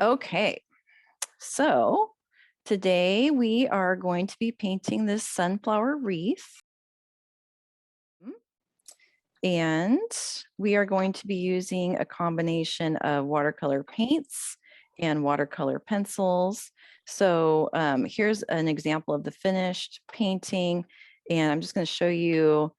Okay, so today we are going to be painting this sunflower wreath. And we are going to be using a combination of watercolor paints and watercolor pencils. So here's an example of the finished painting. And I'm just going to show you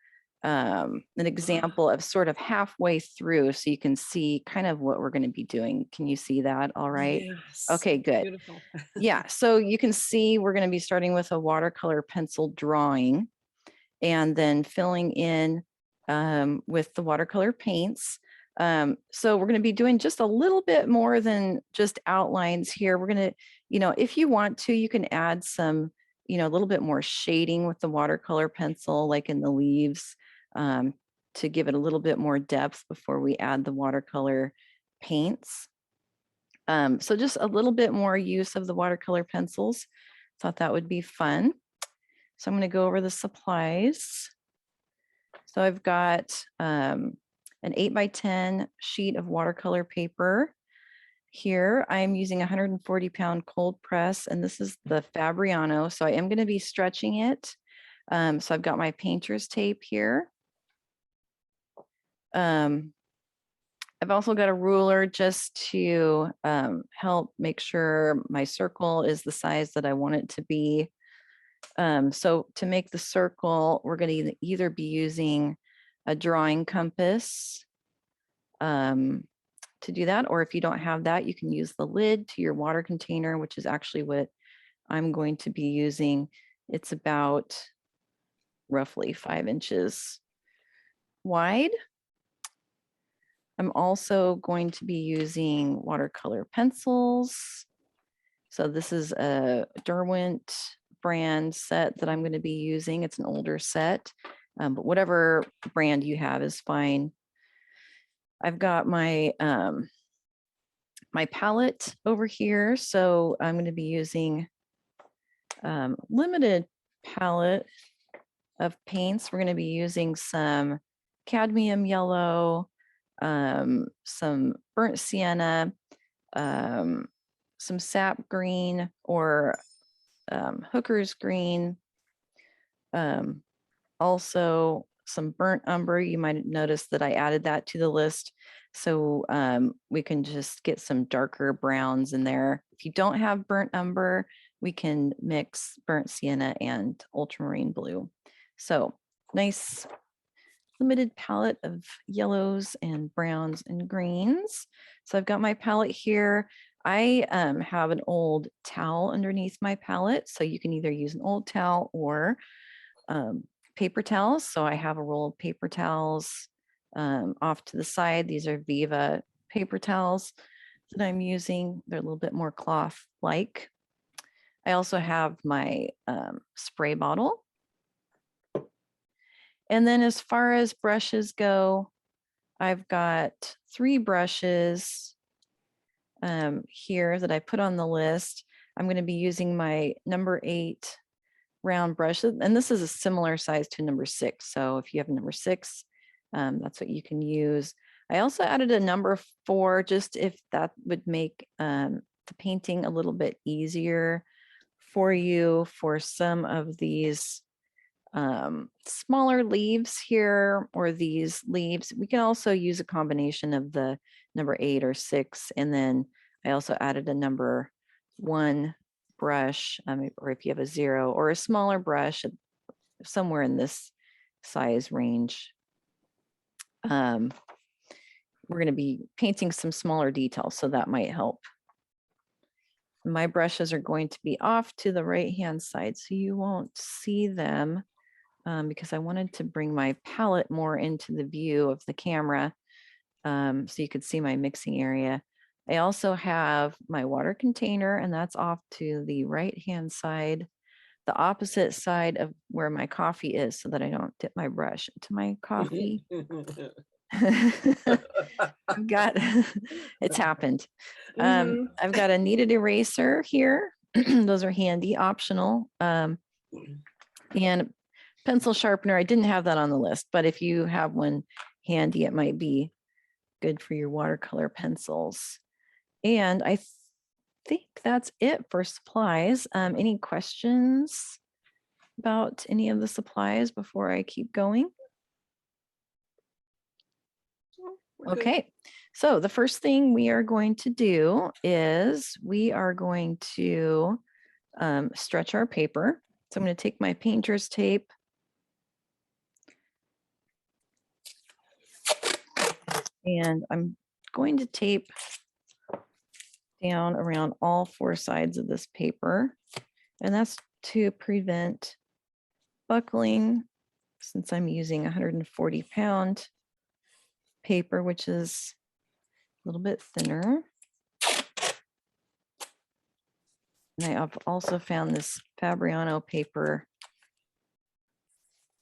an example of sort of halfway through so you can see kind of what we're going to be doing. Can you see that all right? Yes. Okay, good. Beautiful. Yeah, so you can see we're going to be starting with a watercolor pencil drawing and then filling in with the watercolor paints. So we're going to be doing just a little bit more than just outlines here. We're going to, if you want to, you can add some, a little bit more shading with the watercolor pencil, like in the leaves, to give it a little bit more depth before we add the watercolor paints. So just a little bit more use of the watercolor pencils. Thought that would be fun. So I'm going to go over the supplies. So I've got an 8x10 sheet of watercolor paper. Here I'm using a 140-pound cold press, and this is the Fabriano. So I am going to be stretching it. So I've got my painter's tape here. I've also got a ruler just to help make sure my circle is the size that I want it to be. So to make the circle, we're going to either be using a drawing compass to do that, or if you don't have that, you can use the lid to your water container, which is actually what I'm going to be using. It's about roughly 5 inches wide. I'm also going to be using watercolor pencils. So this is a Derwent brand set that I'm going to be using. It's an older set, but whatever brand you have is fine. I've got my my palette over here, so I'm going to be using limited palette of paints. We're going to be using some cadmium yellow, some burnt sienna, some sap green or hooker's green, also some burnt umber. You might notice that I added that to the list. So we can just get some darker browns in there. If you don't have burnt umber, we can mix burnt sienna and ultramarine blue. So nice limited palette of yellows and browns and greens. So I've got my palette here. I have an old towel underneath my palette, so you can either use an old towel or paper towels. So I have a roll of paper towels off to the side. These are Viva paper towels that I'm using. They're a little bit more cloth-like. I also have my spray bottle. And then as far as brushes go, I've got 3 brushes here that I put on the list. I'm going to be using my number 8 round brush, and this is a similar size to number 6. So if you have a number 6, that's what you can use. I also added a number 4, just if that would make the painting a little bit easier for you for some of these smaller leaves here, or these leaves. We can also use a combination of the number 8 or 6. And then I also added a number 1 brush, or if you have a 0 or a smaller brush, somewhere in this size range. We're going to be painting some smaller details, so that might help. My brushes are going to be off to the right-hand side, so you won't see them. Because I wanted to bring my palette more into the view of the camera so you could see my mixing area. I also have my water container, and that's off to the right-hand side, the opposite side of where my coffee is, so that I don't dip my brush into my coffee. I've got, it's happened. I've got a kneaded eraser here. Those are handy, optional. And pencil sharpener, I didn't have that on the list, but if you have one handy, it might be good for your watercolor pencils. And think that's it for supplies. Any questions about any of the supplies before I keep going? Okay, so the first thing we are going to do is we are going to stretch our paper. So I'm going to take my painter's tape and I'm going to tape down around all four sides of this paper. And that's to prevent buckling, since I'm using 140-pound paper, which is a little bit thinner. And I have also found this Fabriano paper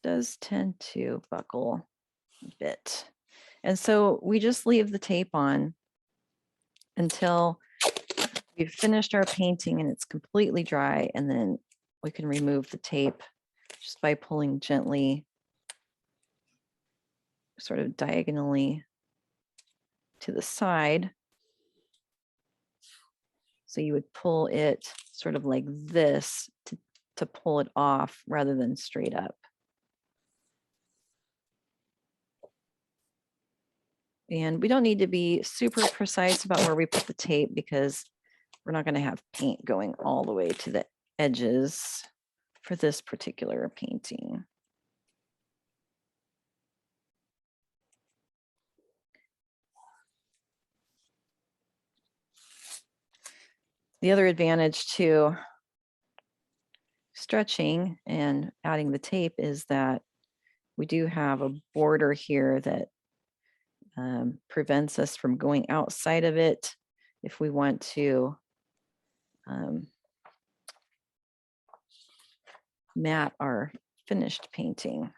does tend to buckle a bit. And so we just leave the tape on until we've finished our painting and it's completely dry, and then we can remove the tape just by pulling gently, sort of diagonally to the side. So you would pull it sort of like this to pull it off rather than straight up. And we don't need to be super precise about where we put the tape because we're not going to have paint going all the way to the edges for this particular painting. The other advantage to stretching and adding the tape is that we do have a border here that prevents us from going outside of it if we want to mat our finished painting.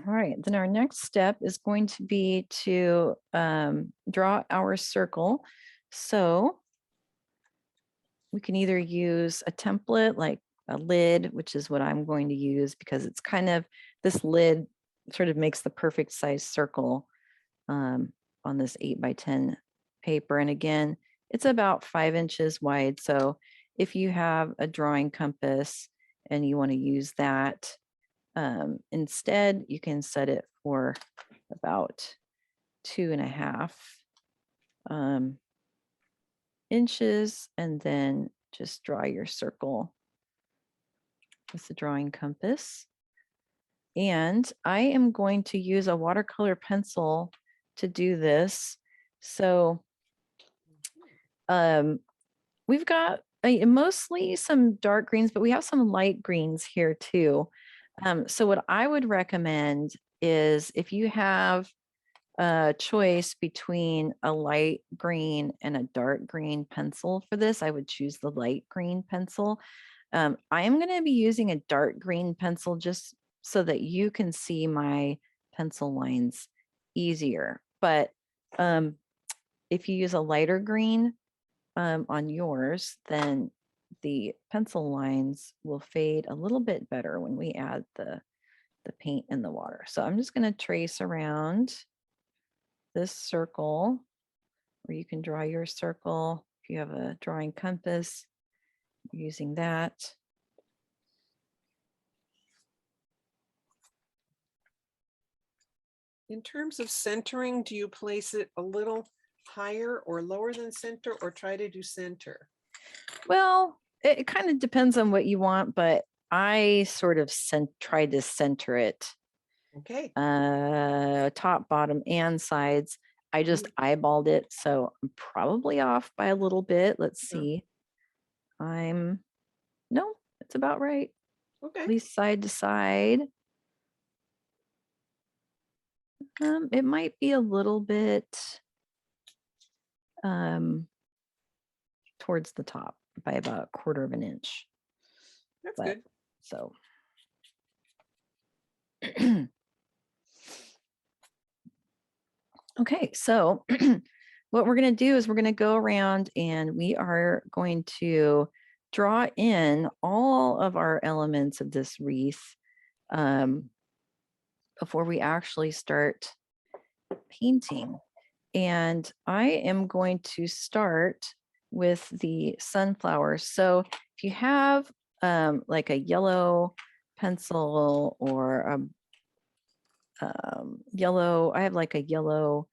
All right, then our next step is going to be to draw our circle. So we can either use a template like a lid, which is what I'm going to use because it's kind of, this lid sort of makes the perfect size circle on this 8x10 paper. And again, it's about 5 inches wide. So if you have a drawing compass and you want to use that, instead, you can set it for about 2.5 inches, and then just draw your circle with the drawing compass. And I am going to use a watercolor pencil to do this. So we've got mostly some dark greens, but we have some light greens here too. So what I would recommend is if you have a choice between a light green and a dark green pencil for this, I would choose the light green pencil. I am going to be using a dark green pencil just so that you can see my pencil lines easier. But if you use a lighter green on yours, then the pencil lines will fade a little bit better when we add the paint in the water. So I'm just going to trace around this circle, or you can draw your circle if you have a drawing compass using that. In terms of centering, do you place it a little higher or lower than center, or try to do center? Well, it kind of depends on what you want, but I sort of tried to center it. Okay. Top, bottom, and sides. I just eyeballed it, so I'm probably off by a little bit. Let's see. No, it's about right. Okay. At least side to side. It might be a little bit towards the top by about 1/4 inch. That's good. So Okay, so what we're going to do is we're going to go around and we are going to draw in all of our elements of this wreath before we actually start painting. And I am going to start with the sunflowers. So if you have like a yellow pencil or a yellow, I have like a yellow,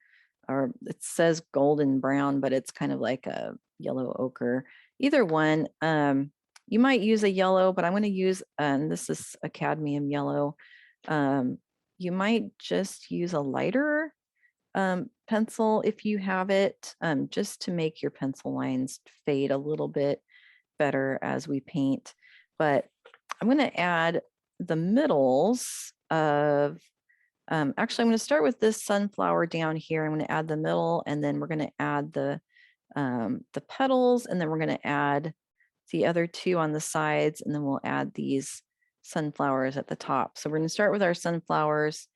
or it says golden brown, but it's kind of like a yellow ochre. Either one, you might use a yellow, but I'm going to use, and this is a cadmium yellow. You might just use a lighter pencil if you have it, just to make your pencil lines fade a little bit better as we paint. But I'm going to add the middles of, actually, I'm going to start with this sunflower down here. I'm going to add the middle, and then we're going to add the petals, and then we're going to add the other two on the sides, and then we'll add these sunflowers at the top. So we're going to start with our sunflowers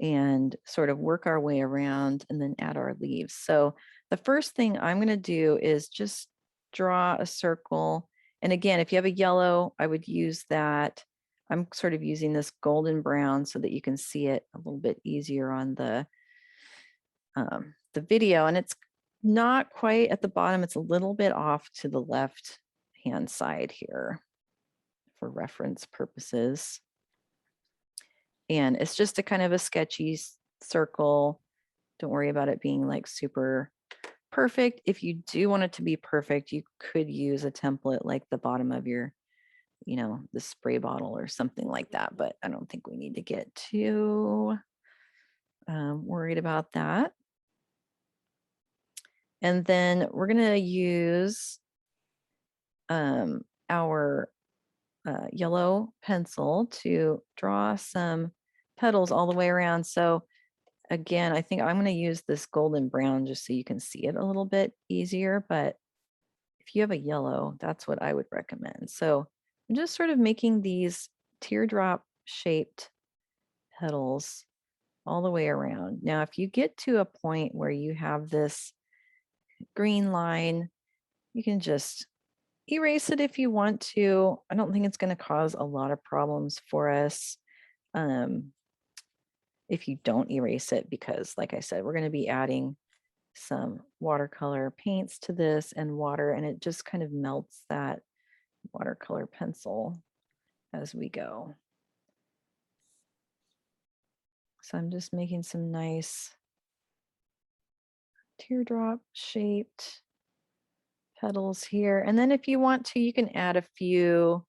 and sort of work our way around and then add our leaves. So the first thing I'm going to do is just draw a circle. And again, if you have a yellow, I would use that. I'm sort of using this golden brown so that you can see it a little bit easier on the video. And it's not quite at the bottom. It's a little bit off to the left hand side here for reference purposes. And it's just a kind of a sketchy circle. Don't worry about it being like super perfect. If you do want it to be perfect, you could use a template like the bottom of your, the spray bottle or something like that. But I don't think we need to get too worried about that. And then we're going to use our yellow pencil to draw some petals all the way around. So again, I think I'm going to use this golden brown just so you can see it a little bit easier. But if you have a yellow, that's what I would recommend. So I'm just sort of making these teardrop shaped petals all the way around. Now, if you get to a point where you have this green line, you can just erase it if you want to. I don't think it's going to cause a lot of problems for us if you don't erase it, because like I said, we're going to be adding some watercolor paints to this and water, and it just kind of melts that watercolor pencil as we go. So I'm just making some nice teardrop shaped petals here. And then if you want to, you can add a few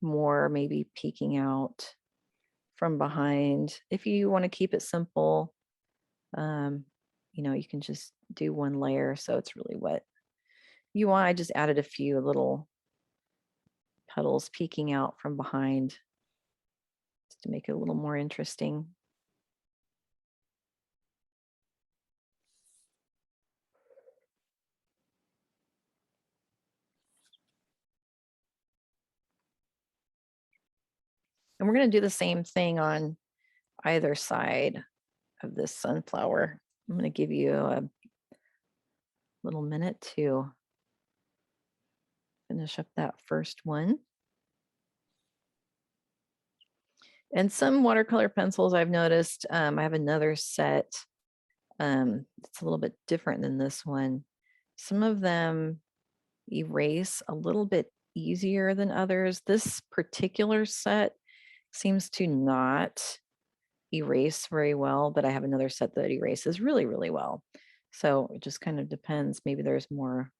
more, maybe peeking out from behind. If you want to keep it simple, you can just do one layer. So it's really what you want. I just added a few little petals peeking out from behind just to make it a little more interesting. And we're going to do the same thing on either side of this sunflower. I'm going to give you a little minute to finish up that first one. And some watercolor pencils I've noticed, I have another set it's a little bit different than this one. Some of them erase a little bit easier than others. This particular set seems to not erase very well, but I have another set that erases really, really well. So it just kind of depends. Maybe there's more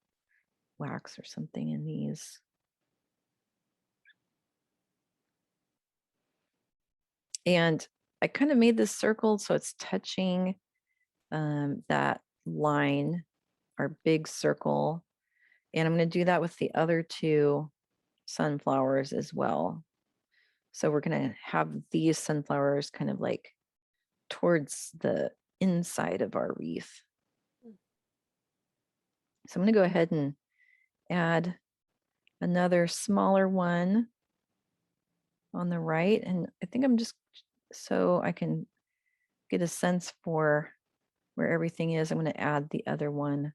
wax or something in these. And I kind of made this circle so it's touching that line, our big circle. And I'm going to do that with the other two sunflowers as well. So we're going to have these sunflowers kind of like towards the inside of our wreath. So I'm going to go ahead and add another smaller one on the right. And I think I'm just so I can get a sense for where everything is, I'm going to add the other one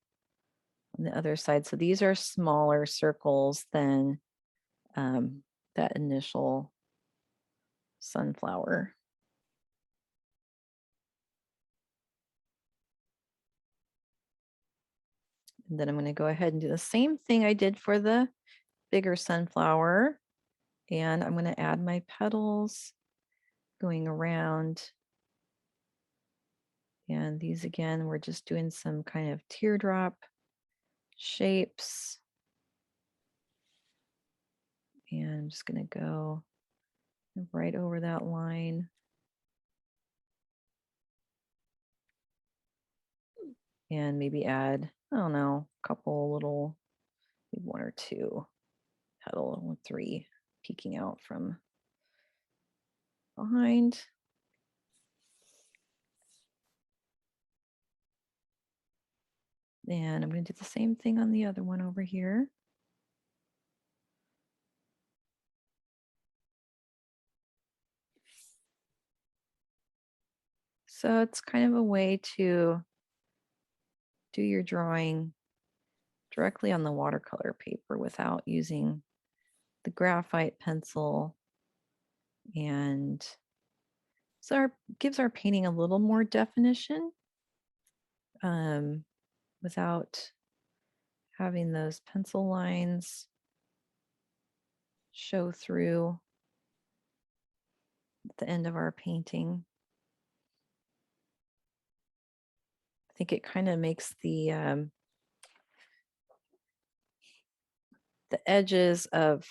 on the other side. So these are smaller circles than that initial sunflower. And then I'm going to go ahead and do the same thing I did for the bigger sunflower. And I'm going to add my petals going around. And these again, we're just doing some kind of teardrop shapes. And I'm just going to go right over that line. And maybe add, I don't know, a couple little, maybe one or two petal or three peeking out from behind. And I'm going to do the same thing on the other one over here. So it's kind of a way to do your drawing directly on the watercolor paper without using the graphite pencil, and so gives our painting a little more definition without having those pencil lines show through at the end of our painting. I think it kind of makes the edges of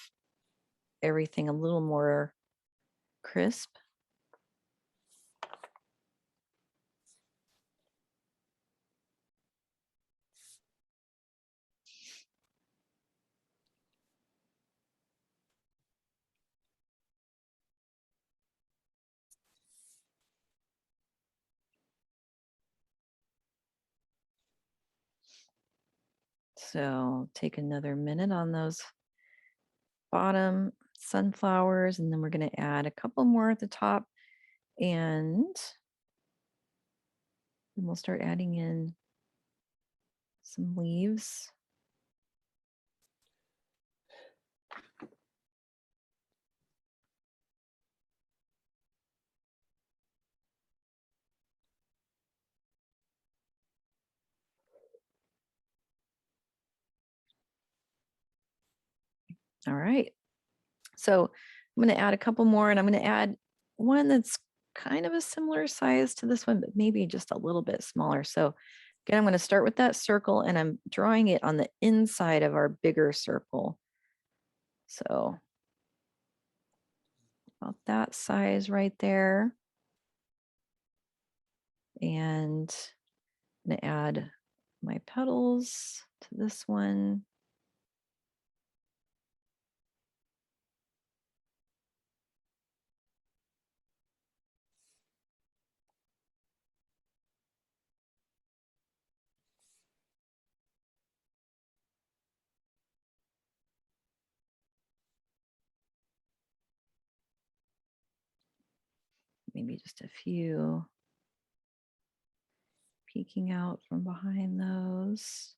everything a little more crisp. So take another minute on those bottom sunflowers, and then we're going to add a couple more at the top, and then we'll start adding in some leaves. All right. So I'm going to add a couple more, and I'm going to add one that's kind of a similar size to this one, but maybe just a little bit smaller. So again, I'm going to start with that circle, and I'm drawing it on the inside of our bigger circle. So about that size right there. And I'm going to add my petals to this one. Maybe just a few peeking out from behind those.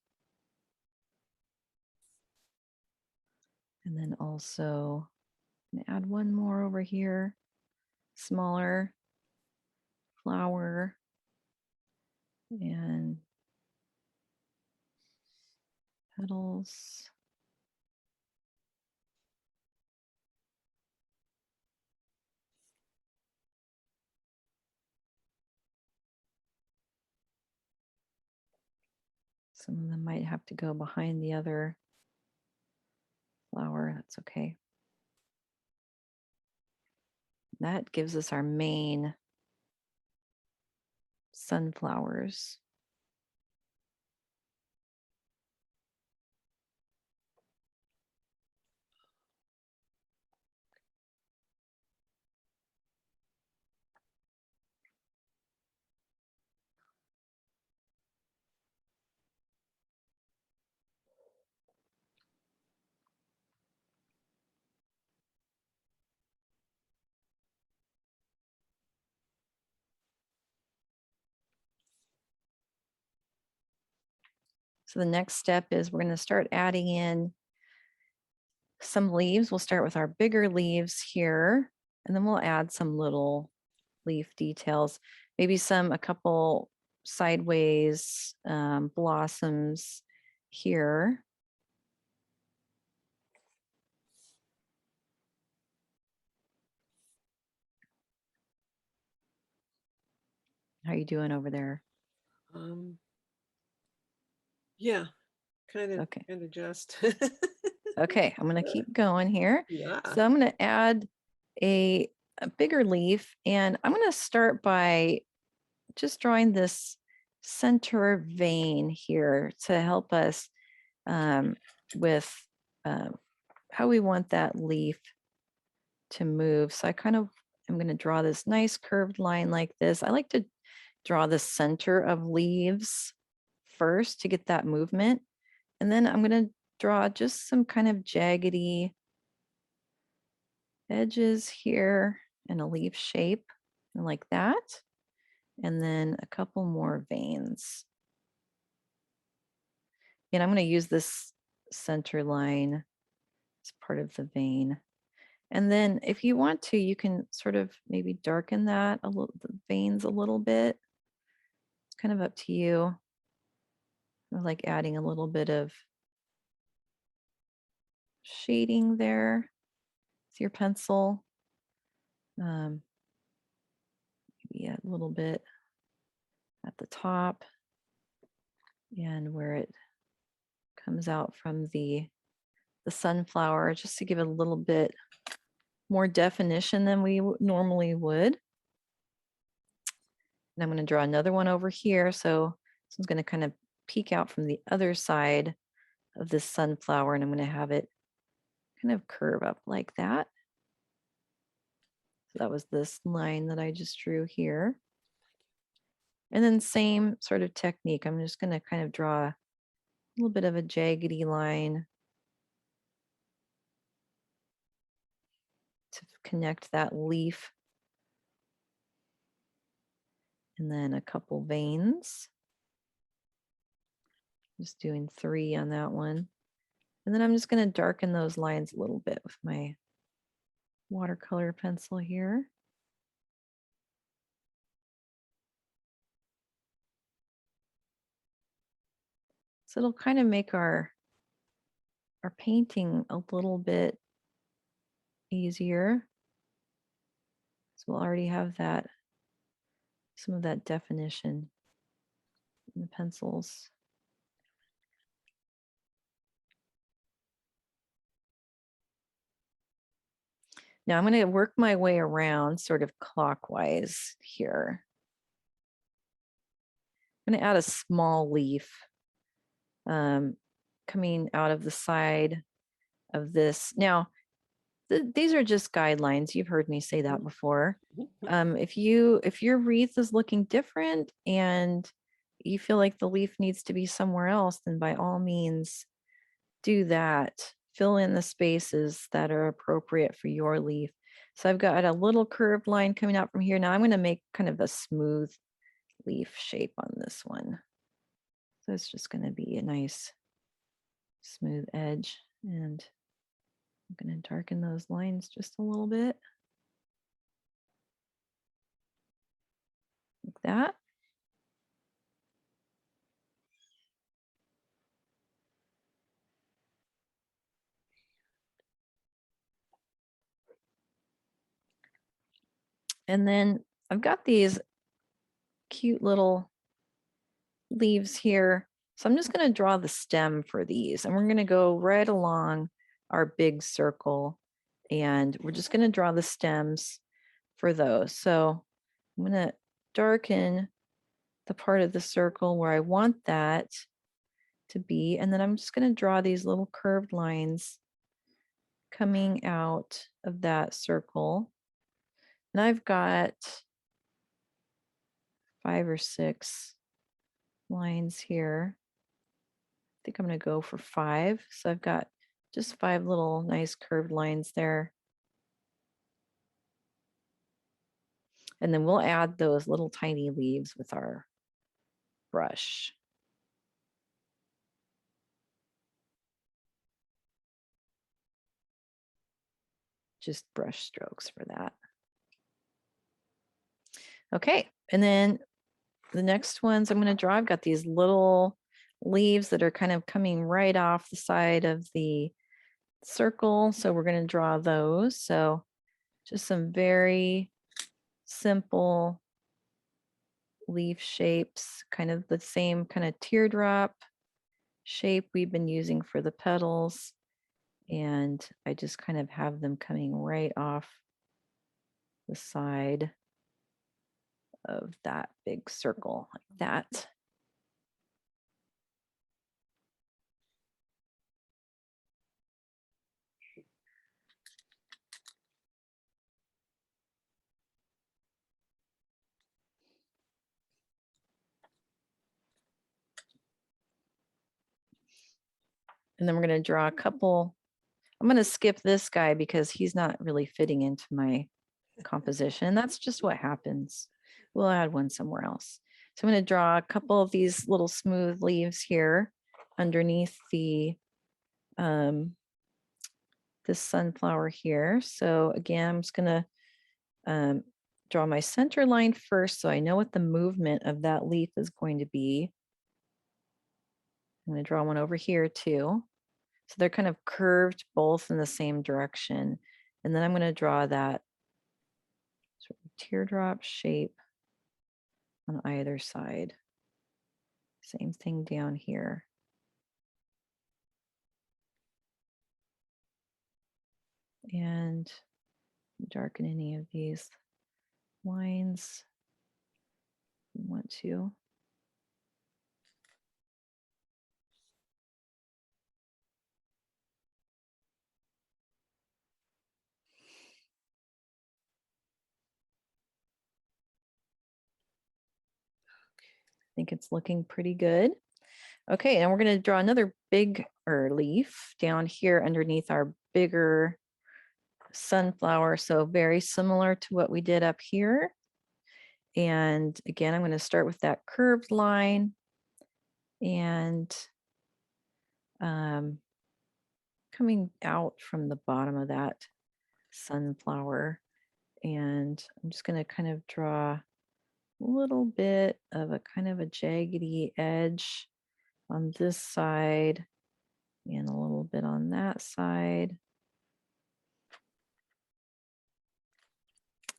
And then also add one more over here, smaller flower, and petals. Some of them might have to go behind the other flower. That's okay. That gives us our main sunflowers. So the next step is we're going to start adding in some leaves. We'll start with our bigger leaves here, and then we'll add some little leaf details, maybe a couple sideways blossoms here. How you doing over there? Yeah, kind Okay. of just. Okay, I'm gonna keep going here. Yeah. So I'm gonna add a bigger leaf, and I'm gonna start by just drawing this center vein here to help us with how we want that leaf to move. So I'm going to draw this nice curved line like this. I like to draw the center of leaves first to get that movement. And then I'm going to draw just some kind of jaggedy edges here in a leaf shape and like that. And then a couple more veins. And I'm going to use this center line as part of the vein. And then if you want to, you can sort of maybe darken that a little, the veins a little bit. It's kind of up to you. I like adding a little bit of shading there with your pencil. Maybe a little bit at the top and where it comes out from the sunflower, just to give it a little bit more definition than we normally would. And I'm going to draw another one over here. So this one's going to kind of peek out from the other side of this sunflower, and I'm going to have it kind of curve up like that. So that was this line that I just drew here. And then same sort of technique. I'm just going to kind of draw a little bit of a jaggedy line to connect that leaf. And then a couple veins. Just doing 3 on that one. And then I'm just going to darken those lines a little bit with my watercolor pencil here. So it'll kind of make our painting a little bit easier. So we'll already have that, some of that definition in the pencils. Now I'm going to work my way around sort of clockwise here. I'm going to add a small leaf coming out of the side of this. Now, these are just guidelines. You've heard me say that before. If your wreath is looking different and you feel like the leaf needs to be somewhere else, then by all means do that. Fill in the spaces that are appropriate for your leaf. So I've got a little curved line coming out from here. Now I'm going to make kind of a smooth leaf shape on this one. So it's just going to be a nice smooth edge, and I'm going to darken those lines just a little bit. Like that. And then I've got these cute little leaves here. So I'm just going to draw the stem for these, and we're going to go right along our big circle, and we're just going to draw the stems for those. So I'm going to darken the part of the circle where I want that to be, and then I'm just going to draw these little curved lines coming out of that circle. And I've got 5 or 6 lines here. I think I'm going to go for 5. So I've got just 5 little nice curved lines there. And then we'll add those little tiny leaves with our brush. just brush strokes for that. Okay, and then the next ones I'm going to draw, I've got these little leaves that are kind of coming right off the side of the circle. So we're going to draw those. So just some very simple leaf shapes, kind of the same kind of teardrop shape we've been using for the petals. And I just kind of have them coming right off the side of that big circle like that. And then we're going to draw a couple. I'm going to skip this guy because he's not really fitting into my composition. That's just what happens. We'll add one somewhere else. So I'm going to draw a couple of these little smooth leaves here underneath the this sunflower here. So again, I'm just going to draw my center line first so I know what the movement of that leaf is going to be. I'm going to draw one over here too. So they're kind of curved both in the same direction. And then I'm going to draw that sort of teardrop shape on either side. Same thing down here. And darken any of these lines if you want to. I think it's looking pretty good. Okay, and we're going to draw another big leaf down here underneath our bigger sunflower. So very similar to what we did up here. And again, I'm going to start with that curved line and coming out from the bottom of that sunflower. And I'm just going to kind of draw a little bit of a kind of a jaggedy edge on this side and a little bit on that side.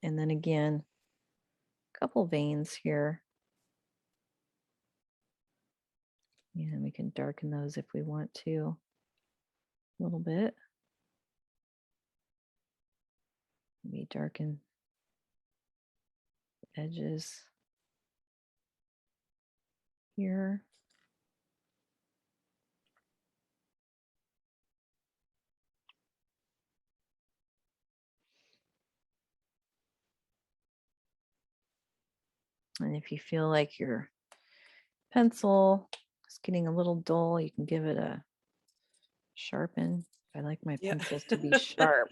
And then again, a couple veins here. And we can darken those if we want to a little bit. Maybe darken the edges here. And if you feel like your pencil is getting a little dull, you can give it a sharpen. I like my pencils to be sharp.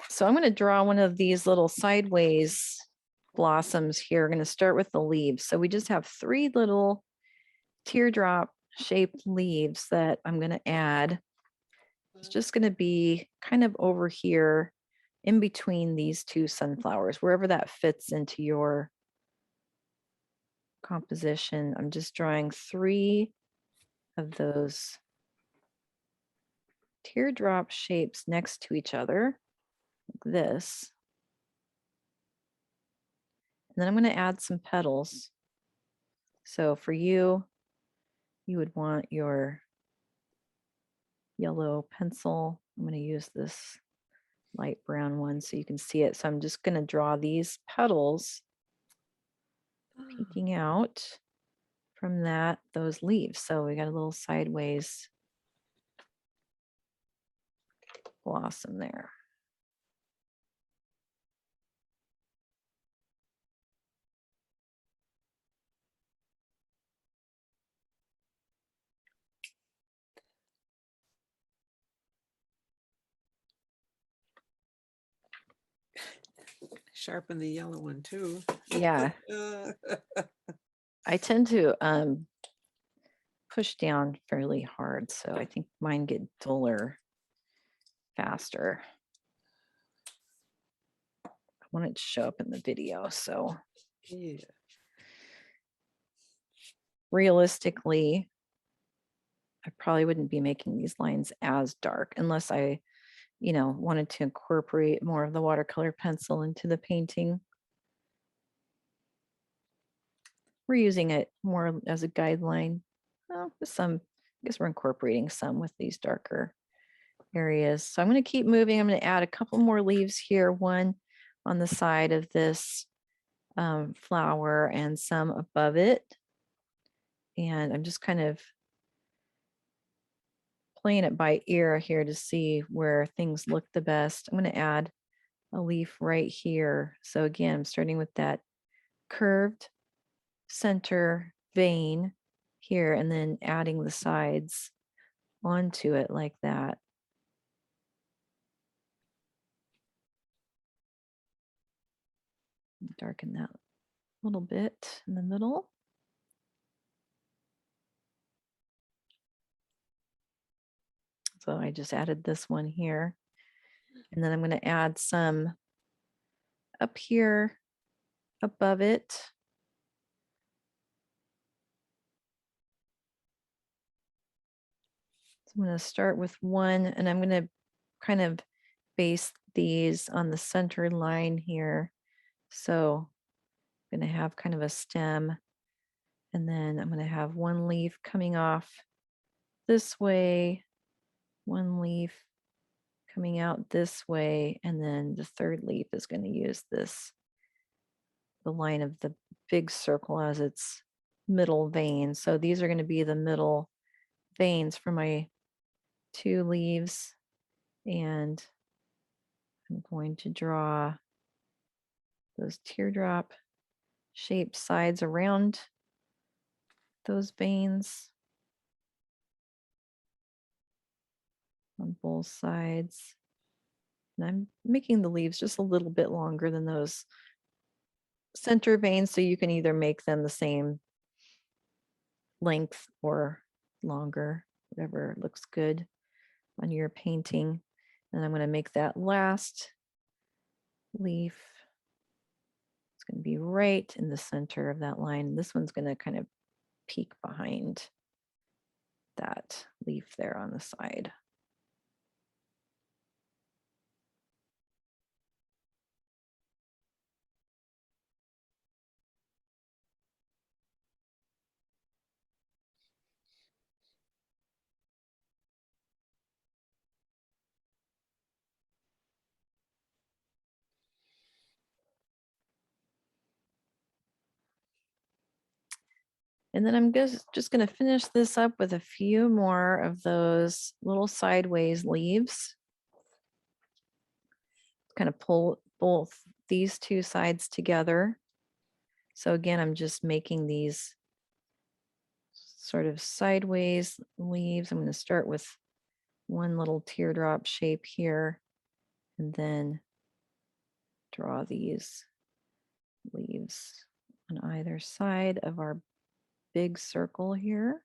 So I'm going to draw one of these little sideways blossoms here. I'm going to start with the leaves. So we just have 3 little teardrop shaped leaves that I'm going to add. It's just going to be kind of over here in between these 2 sunflowers, wherever that fits into your composition. I'm just drawing 3 of those teardrop shapes next to each other, like this. And then I'm going to add some petals. So for you, you would want your yellow pencil. I'm going to use this light brown one so you can see it. So I'm just going to draw these petals peeking out from those leaves. So we got a little sideways blossom there. Sharpen the yellow one too. Yeah. I tend to push down fairly hard, so I think mine get duller faster. I want it to show up in the video, so Yeah. realistically, I probably wouldn't be making these lines as dark unless I, wanted to incorporate more of the watercolor pencil into the painting. We're using it more as a guideline. Well, with some, I guess we're incorporating some with these darker areas. So I'm going to keep moving. I'm going to add a couple more leaves here, one on the side of this flower and some above it. And I'm just kind of playing it by ear here to see where things look the best. I'm going to add a leaf right here. So again, I'm starting with that curved center vein here and then adding the sides onto it like that. Darken that a little bit in the middle. So I just added this one here. And then I'm going to add some up here above it. So I'm going to start with one and I'm going to kind of base these on the center line here. So I'm going to have kind of a stem and then I'm going to have one leaf coming off this way, one leaf coming out this way, and then the third leaf is going to use this, the line of the big circle as its middle vein. So these are going to be the middle veins for my two leaves. And I'm going to draw those teardrop shaped sides around those veins on both sides. And I'm making the leaves just a little bit longer than those center veins, so you can either make them the same length or longer, whatever looks good on your painting. And I'm going to make that last leaf. It's going to be right in the center of that line. This one's going to kind of peek behind that leaf there on the side. And then I'm just going to finish this up with a few more of those little sideways leaves. Kind of pull both these two sides together. So again, I'm just making these sort of sideways leaves. I'm going to start with one little teardrop shape here and then draw these leaves on either side of our big circle here.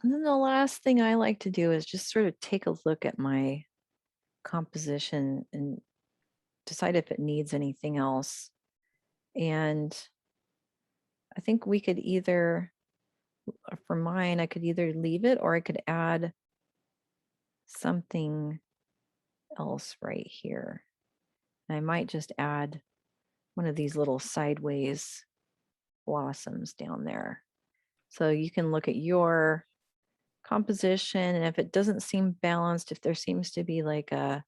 And then the last thing I like to do is just sort of take a look at my composition and decide if it needs anything else. And I think we could either, for mine, I could either leave it or I could add something else right here. And I might just add one of these little sideways blossoms down there. So you can look at your composition, and if it doesn't seem balanced, if there seems to be like a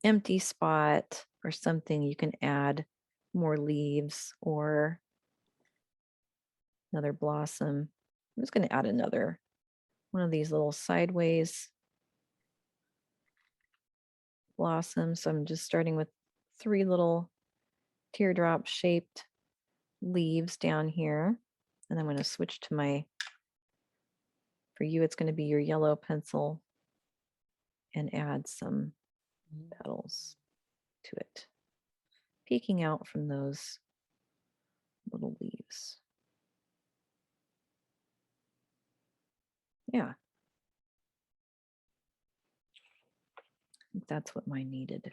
empty spot or something, you can add more leaves or another blossom. I'm just going to add another one of these little sideways blossom. So I'm just starting with 3 little teardrop shaped leaves down here. And I'm going to switch to my, for you, it's going to be your yellow pencil and add some petals to it, peeking out from those little leaves. Yeah. I think that's what mine needed.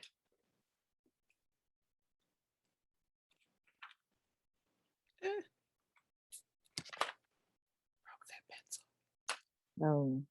Eh. Broke that pencil. Oh.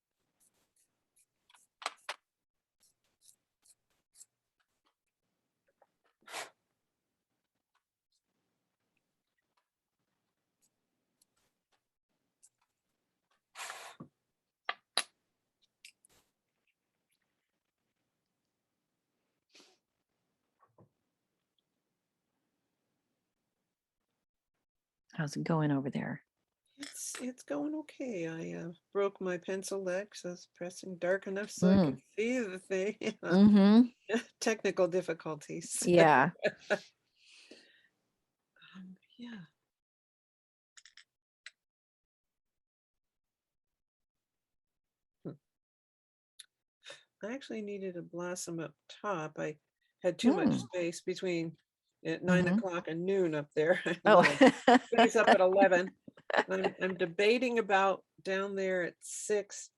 How's it going over there? It's going okay. I broke my pencil leg, so I was pressing dark enough so I could see the thing. Mm-hmm. Technical difficulties. Yeah. Yeah. I actually needed a blossom up top. I had too much space between at 9 o'clock and noon up there. I Oh. finish up at 11. I'm debating about down there at 6.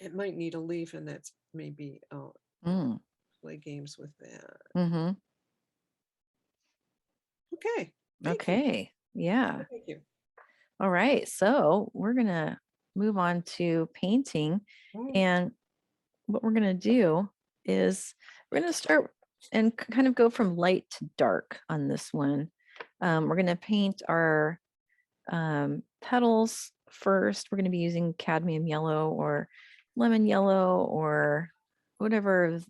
It might need a leaf, and that's maybe play games with that. Mm-hmm. Okay. Thank you. Okay. Yeah. Thank you. All right. So we're gonna move on to painting. And what we're gonna do is we're gonna start and kind of go from light to dark on this one. We're gonna paint our petals first. We're gonna be using cadmium yellow or lemon yellow or whatever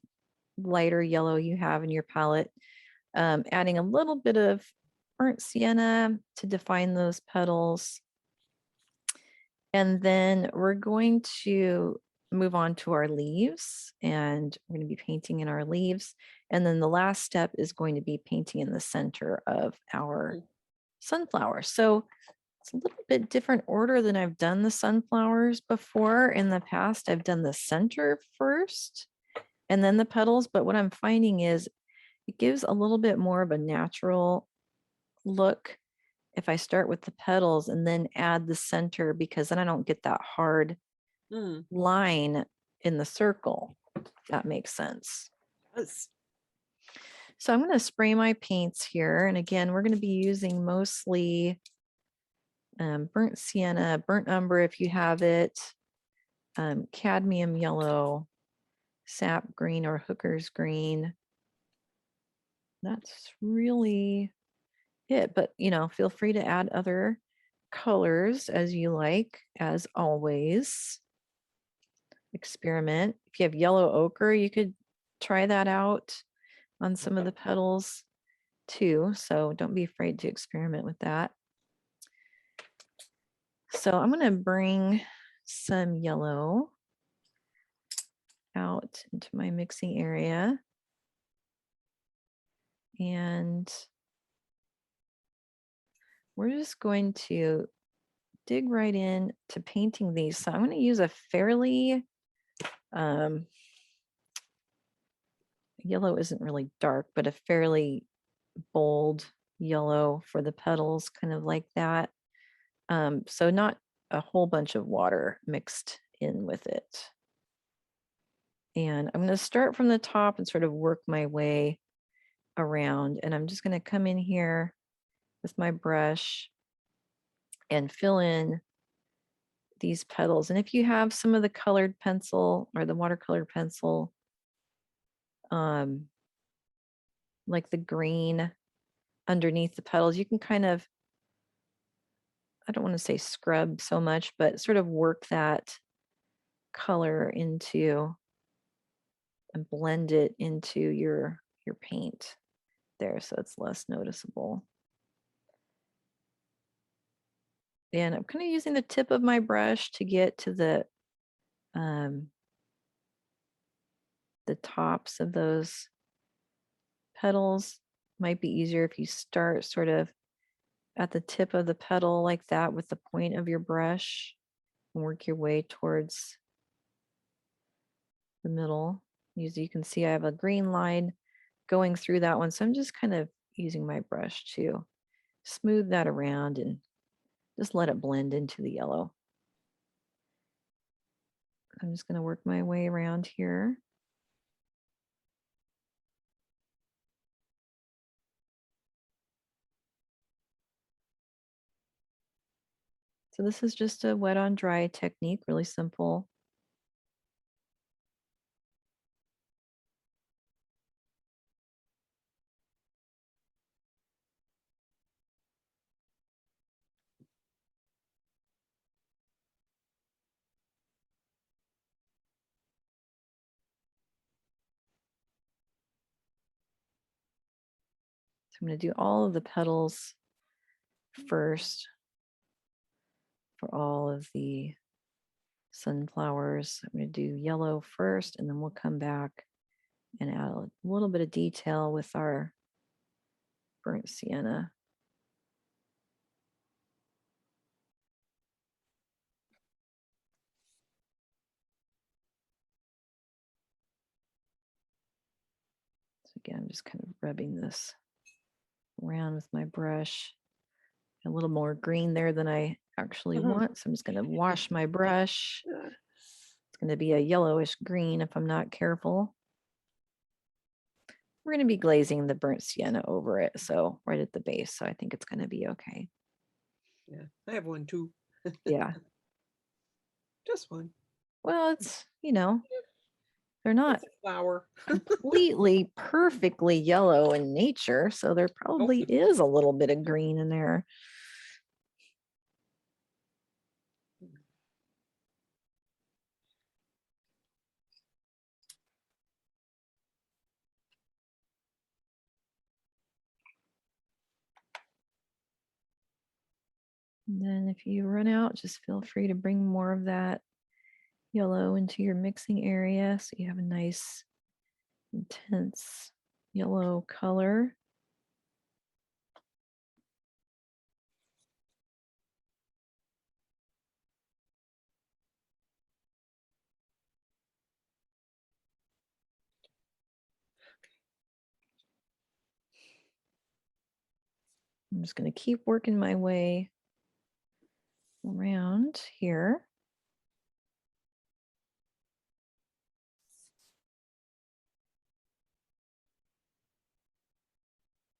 lighter yellow you have in your palette. Adding a little bit of burnt sienna to define those petals. And then we're going to move on to our leaves, and we're going to be painting in our leaves. And then the last step is going to be painting in the center of our sunflower. So it's a little bit different order than I've done the sunflowers before. In the past, I've done the center first and then the petals. But what I'm finding is it gives a little bit more of a natural look if I start with the petals and then add the center, because then I don't get that hard line in the circle. If that makes sense. Yes. So I'm going to spray my paints here. And again, we're going to be using mostly burnt sienna, burnt umber if you have it, cadmium yellow, sap green or hooker's green. That's really it. But, you know, feel free to add other colors as you like, as always. Experiment. If you have yellow ochre, you could try that out on some of the petals too. So don't be afraid to experiment with that. So I'm going to bring some yellow out into my mixing area. And we're just going to dig right in to painting these. So I'm going to use a fairly, yellow isn't really dark, but a fairly bold yellow for the petals, kind of like that. So not a whole bunch of water mixed in with it. And I'm going to start from the top and sort of work my way around. And I'm just going to come in here with my brush and fill in these petals. And if you have some of the colored pencil or the watercolor pencil, like the green underneath the petals, you can kind of, I don't want to say scrub so much, but sort of work that color into and blend it into your paint there so it's less noticeable. And I'm kind of using the tip of my brush to get to the the tops of those petals. Might be easier if you start sort of at the tip of the petal like that with the point of your brush and work your way towards the middle. As you can see, I have a green line going through that one. So I'm just kind of using my brush to smooth that around and just let it blend into the yellow. I'm just going to work my way around here. So this is just a wet on dry technique, really simple. So I'm going to do all of the petals first for all of the sunflowers. I'm going to do yellow first, and then we'll come back and add a little bit of detail with our burnt sienna. So again, I'm just kind of rubbing this around with my brush. A little more green there than I actually want. So I'm just going to wash my brush. It's going to be a yellowish green if I'm not careful. We're going to be glazing the burnt sienna over it. So right at the base. So I think it's going to be okay. Yeah, I have one too. Yeah. Just one. Well, it's, you know, they're not It's a flower. completely perfectly yellow in nature. So there probably is a little bit of green in there. And then if you run out, just feel free to bring more of that yellow into your mixing area so you have a nice intense yellow color. I'm just going to keep working my way around here.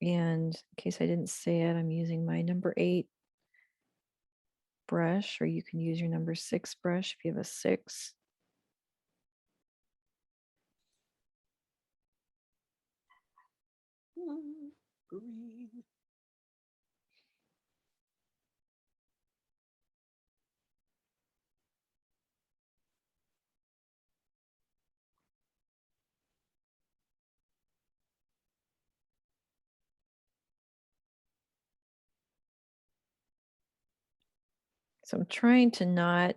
And in case I didn't say it, I'm using my number 8 brush, or you can use your number 6 brush if you have a 6. Green. So I'm trying to not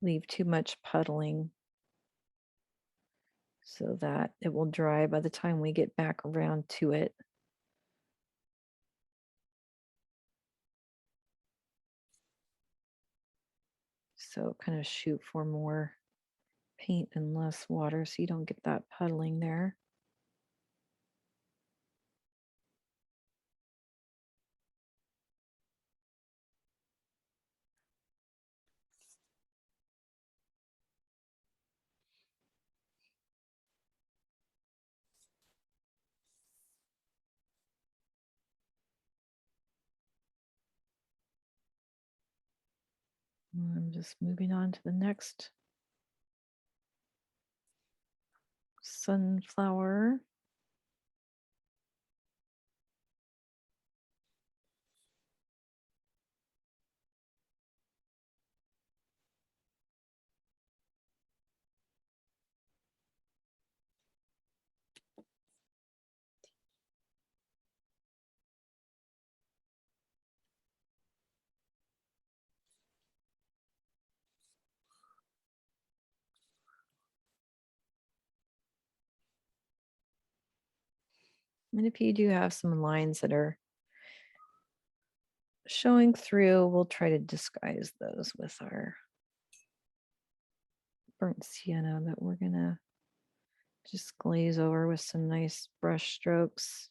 leave too much puddling so that it will dry by the time we get back around to it. So kind of shoot for more paint and less water so you don't get that puddling there. I'm just moving on to the next sunflower. And if you do have some lines that are showing through, we'll try to disguise those with our burnt sienna, but we're gonna just glaze over with some nice brush strokes.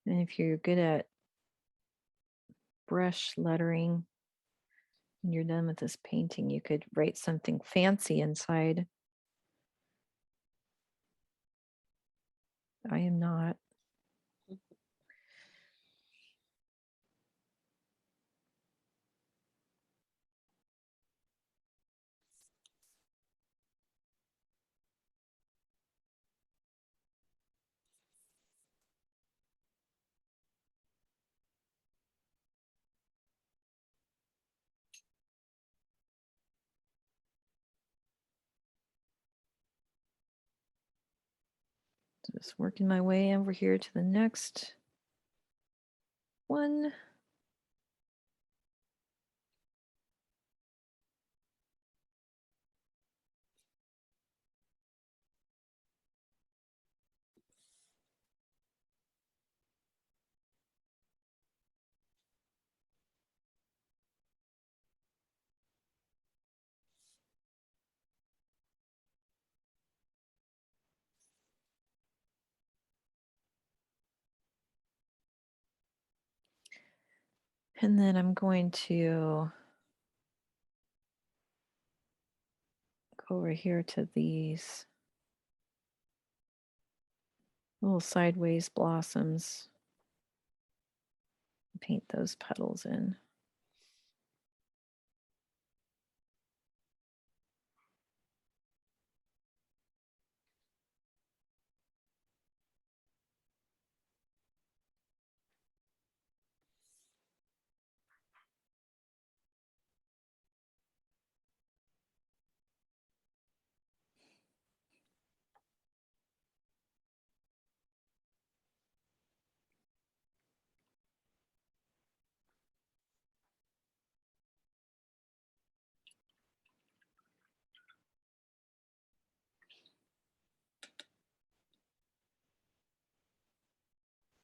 And if you're good at brush lettering, when you're done with this painting, you could write something fancy inside. I am not. Just working my way over here to the next one. And then I'm going to go over here to these little sideways blossoms. Paint those petals in.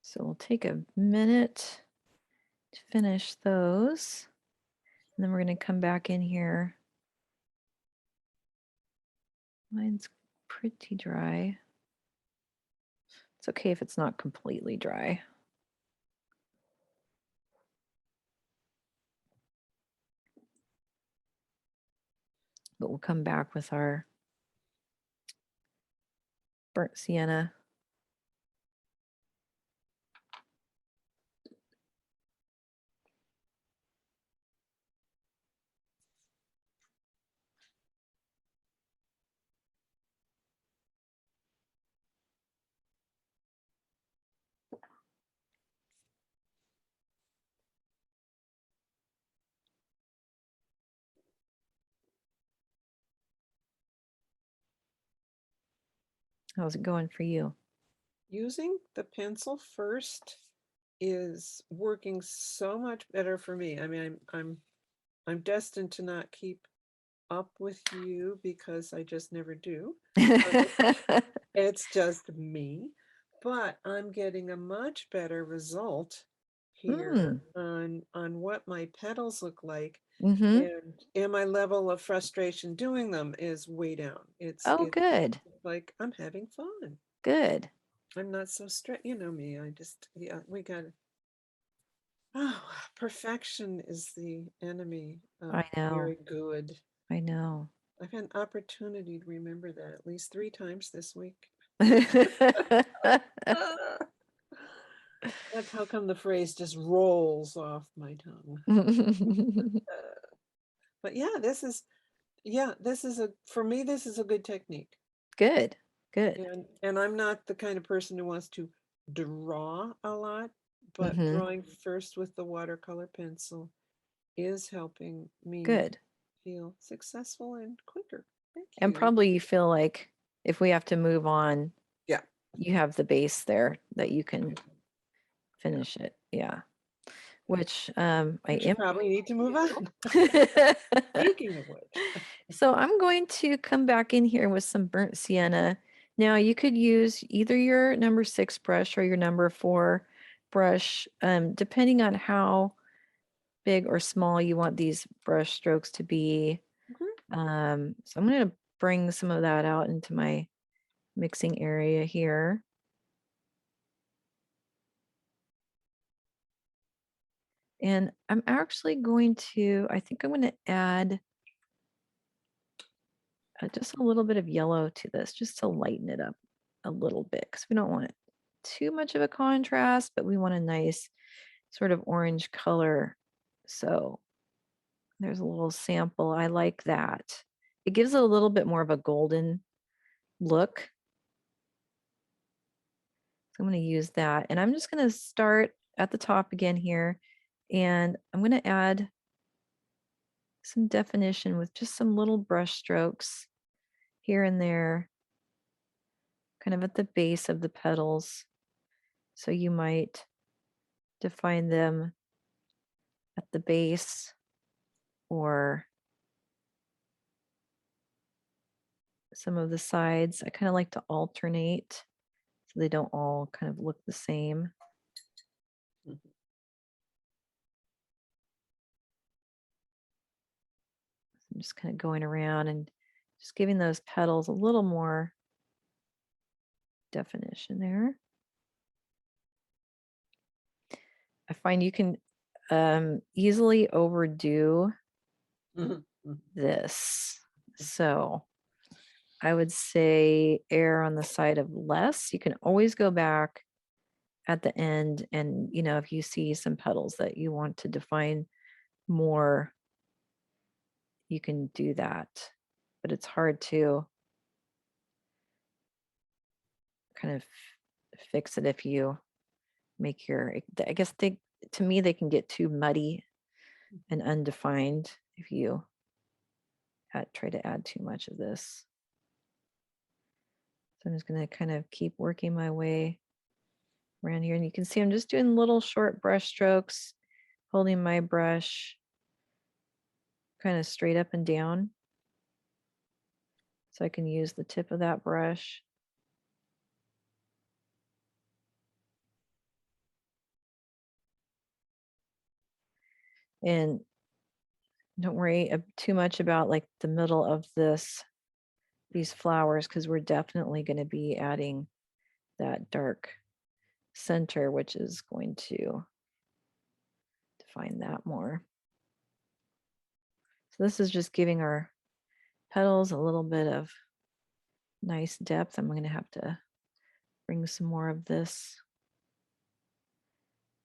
So we'll take a minute to finish those. And then we're going to come back in here. Mine's pretty dry. It's okay if it's not completely dry. But we'll come back with our burnt sienna. How's it going for you? Using the pencil first is working so much better for me. I mean, I'm destined to not keep up with you because I just never do. It's just me, but I'm getting a much better result here on what my petals look like. And my level of frustration doing them is way down. It's good. like I'm having fun. Good. I'm not so stressed. You know me. I just, yeah, we got it. Oh, perfection is the enemy of I know. very good. I know. I've had an opportunity to remember that at least 3 times this week. That's how come the phrase just rolls off my tongue. But yeah, this is, Yeah, for me, this is a good technique. Good, good. And I'm not the kind of person who wants to draw a lot, but Mm-hmm. drawing first with the watercolor pencil is helping me Good. feel successful and quicker. Thank And you. probably you feel like if we have to move on, Yeah. you have the base there that you can finish it. Yeah. Which I We am should probably need to move on. going. Speaking of which. So I'm going to come back in here with some burnt sienna. Now you could use either your number 6 brush or your number 4 brush, depending on how big or small you want these brush strokes to be. So I'm going to bring some of that out into my mixing area here. And I'm actually going to, I think I'm going to add just a little bit of yellow to this, just to lighten it up a little bit, because we don't want it too much of a contrast, but we want a nice sort of orange color. So there's a little sample. I like that. It gives it a little bit more of a golden look. So I'm going to use that. And I'm just going to start at the top again here. And I'm going to add some definition with just some little brush strokes here and there, kind of at the base of the petals. So you might define them at the base or some of the sides. I kind of like to alternate so they don't all kind of look the same. Mhm. I'm just kind of going around and just giving those petals a little more definition there. I find you can easily overdo Mhm. Mhm. this. So I would say err on the side of less. You can always go back at the end and, if you see some petals that you want to define more, you can do that. But it's hard to kind of fix it if you make I guess to me, they can get too muddy and undefined if you try to add too much of this. So I'm just going to kind of keep working my way around here. And you can see I'm just doing little short brush strokes, holding my brush kind of straight up and down. So I can use the tip of that brush. And don't worry too much about like the middle of these flowers, because we're definitely going to be adding that dark center, which is going to define that more. So this is just giving our petals a little bit of nice depth. I'm going to have to bring some more of this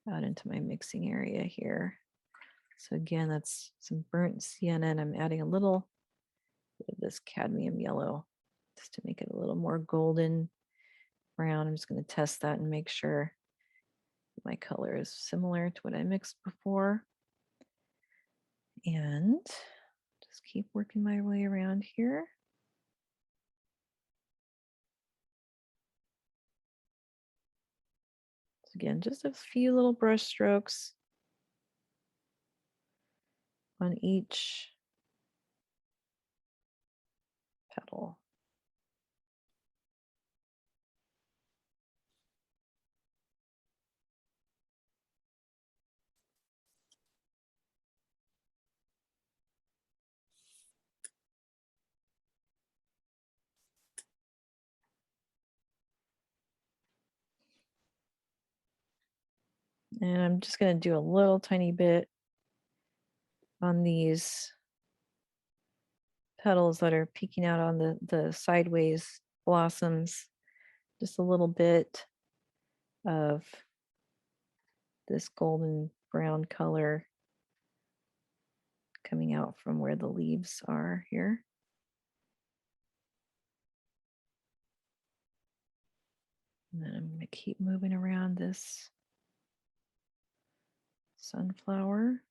out into my mixing area here. So again, that's some burnt sienna, and I'm adding a little bit of this cadmium yellow just to make it a little more golden brown. I'm just going to test that and make sure my color is similar to what I mixed before. And just keep working my way around here. So again, just a few little brush strokes on each petal. And I'm just going to do a little tiny bit on these petals that are peeking out on the sideways blossoms. Just a little bit of this golden brown color coming out from where the leaves are here. And then I'm going to keep moving around this sunflower.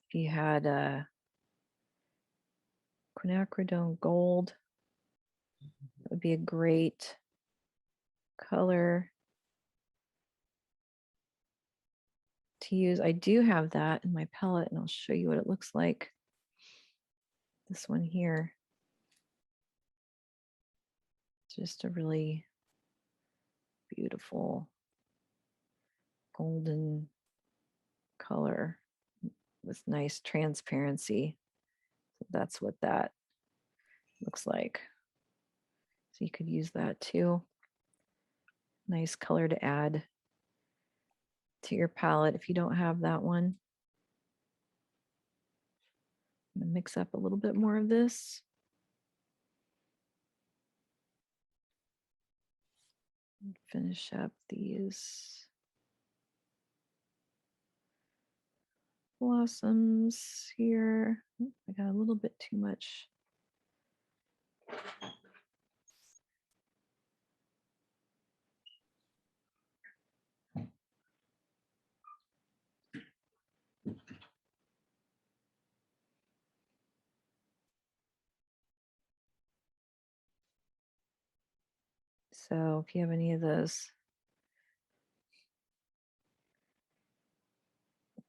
If you had a quinacridone gold, that would be a great color to use. I do have that in my palette, and I'll show you what it looks like. This one here. It's just a really beautiful golden color with nice transparency. So that's what that looks like. So you could use that too. Nice color to add to your palette if you don't have that one. I'm gonna mix up a little bit more of this. And finish up these blossoms here. I got a little bit too much. So if you have any of those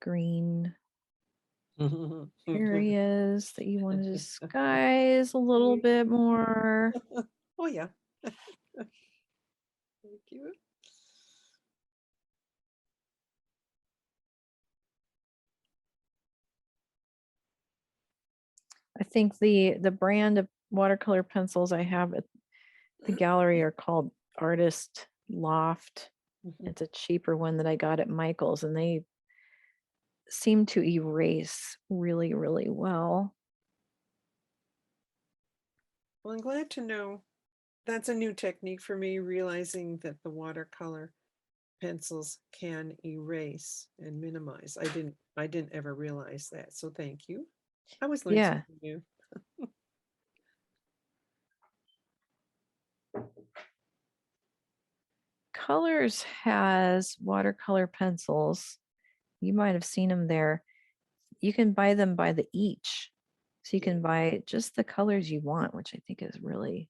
green areas that you want to disguise a little bit more. Oh yeah. Thank you. I think the brand of watercolor pencils I have at the gallery are called Artist Loft. It's a cheaper one that I got at Michael's, and they seem to erase really, really well. Well, I'm glad to know that's a new technique for me, realizing that the watercolor pencils can erase and minimize. I didn't ever realize that. So thank you. I was learning Yeah. something new. Colors has watercolor pencils. You might have seen them there. You can buy them by the each. So you can buy just the colors you want, which I think is really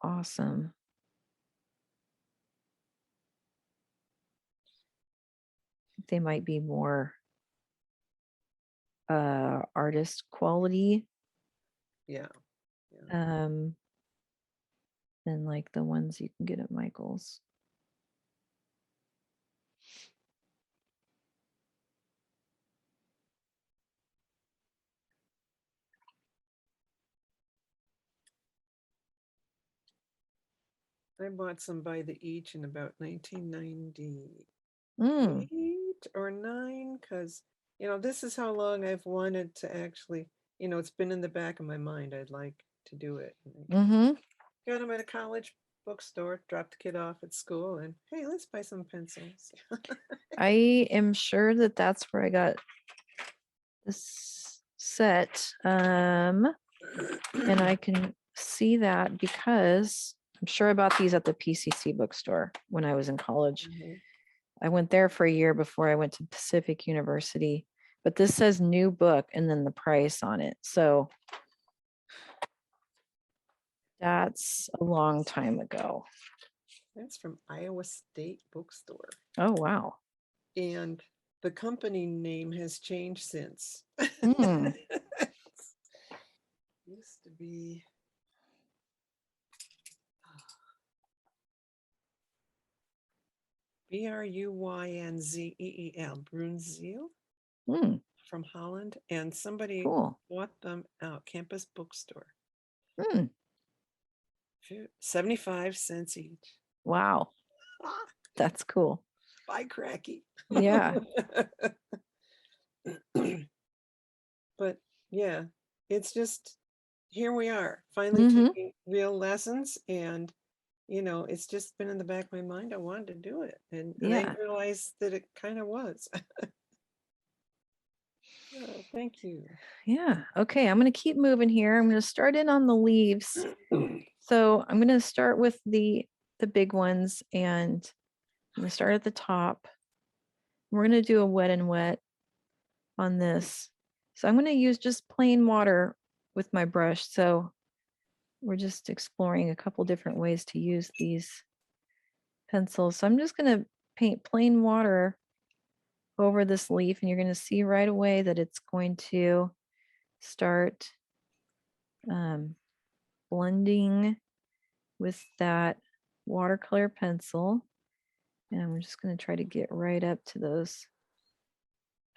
awesome. They might be more artist quality. Yeah. Than like the ones you can get at Michael's. I bought some by the each in about 1998 or 9, because this is how long I've wanted to actually, it's been in the back of my mind. I'd like to do it. Got them at a college bookstore, dropped the kid off at school, and hey, let's buy some pencils. I am sure that that's where I got this set. And I can see that because I'm sure I bought these at the PCC bookstore when I was in college. I went there for a year before I went to Pacific University, but this says new book and then the price on it. So that's a long time ago. That's from Iowa State Bookstore. Oh, wow. And the company name has changed since. Used to be Bruynseel, Brunzeel from Holland, and somebody bought them out. Campus Bookstore. 75 cents each. Wow. That's cool. Bye, cracky. Yeah. But yeah, it's just, here we are, finally taking real lessons, and it's just been in the back of my mind. I wanted to do it, and I realized that it kind of was. Oh, thank you. Yeah. Okay. I'm going to keep moving here. I'm going to start in on the leaves. So I'm going to start with the big ones, and I'm going to start at the top. We're going to do a wet and wet on this. So I'm going to use just plain water with my brush. So we're just exploring a couple different ways to use these pencils. So I'm just going to paint plain water over this leaf, and you're going to see right away that it's going to start blending with that watercolor pencil. And I'm just going to try to get right up to those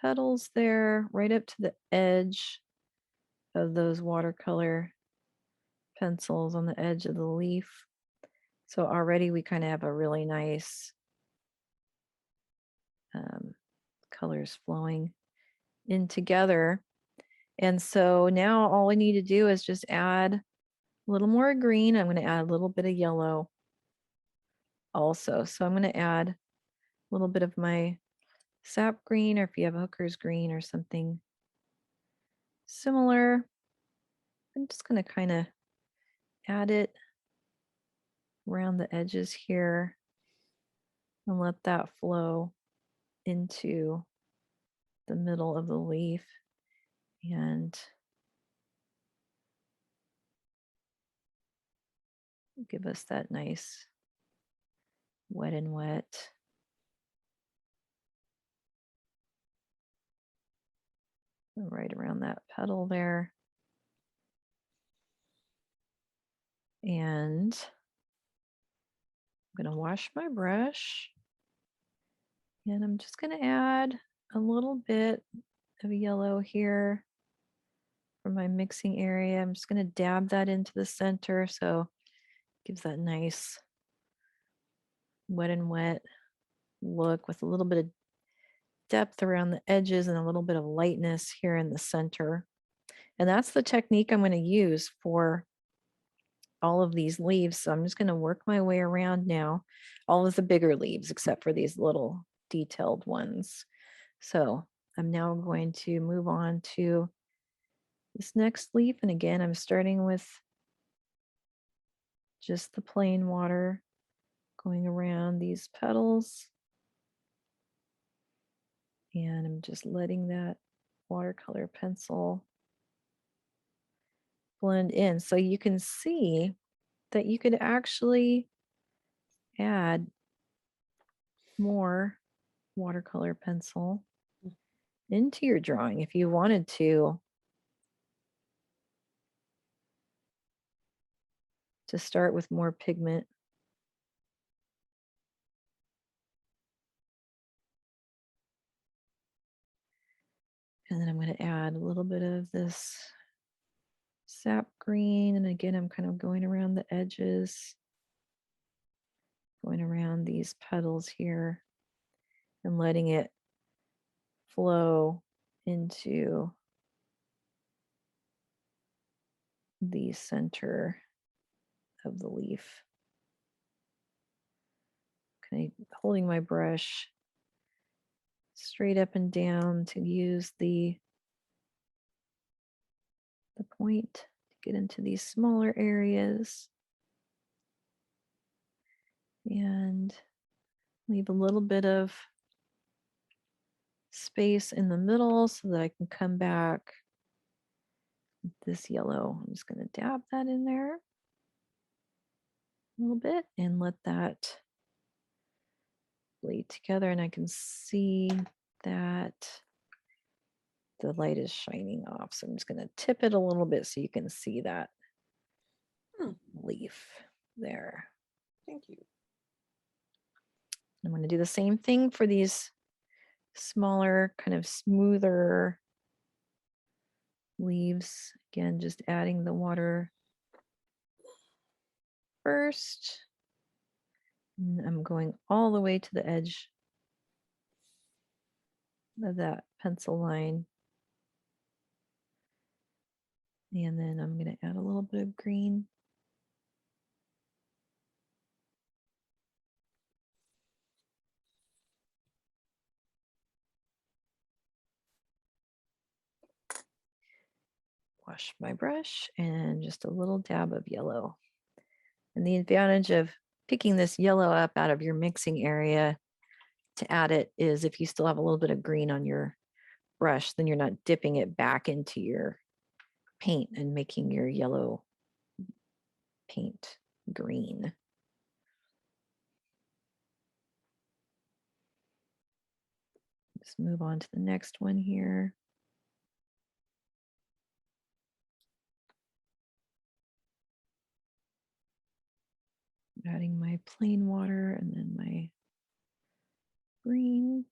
petals there, right up to the edge of those watercolor pencils on the edge of the leaf. So already we kind of have a really nice colors flowing in together. And so now all I need to do is just add a little more green. I'm going to add a little bit of yellow also. So I'm going to add a little bit of my sap green, or if you have hooker's green or something similar. I'm just going to kind of add it around the edges here and let that flow into the middle of the leaf and give us that nice wet and wet. Right around that petal there. And I'm going to wash my brush, and I'm just going to add a little bit of yellow here for my mixing area. I'm just going to dab that into the center so it gives that nice wet and wet look with a little bit of depth around the edges and a little bit of lightness here in the center. And that's the technique I'm going to use for all of these leaves. So I'm just going to work my way around now, all of the bigger leaves except for these little detailed ones. So I'm now going to move on to this next leaf. And again, I'm starting with just the plain water going around these petals. And I'm just letting that watercolor pencil blend in. So you can see that you could actually add more watercolor pencil into your drawing if you wanted to start with more pigment. And then I'm going to add a little bit of this sap green. And again, I'm kind of going around the edges, going around these petals here and letting it flow into the center of the leaf. Kind of holding my brush straight up and down to use the point to get into these smaller areas and leave a little bit of space in the middle so that I can come back with this yellow. I'm just going to dab that in there a little bit and let that bleed together. And I can see that the light is shining off. So I'm just going to tip it a little bit so you can see that leaf there. Thank you. I'm going to do the same thing for these smaller, kind of smoother leaves. Again, just adding the water first. And I'm going all the way to the edge of that pencil line. And then I'm going to add a little bit of green. Wash my brush and just a little dab of yellow. And the advantage of picking this yellow up out of your mixing area to add it is if you still have a little bit of green on your brush, then you're not dipping it back into your paint and making your yellow paint green. Just move on to the next one here. Adding my plain water and then my green.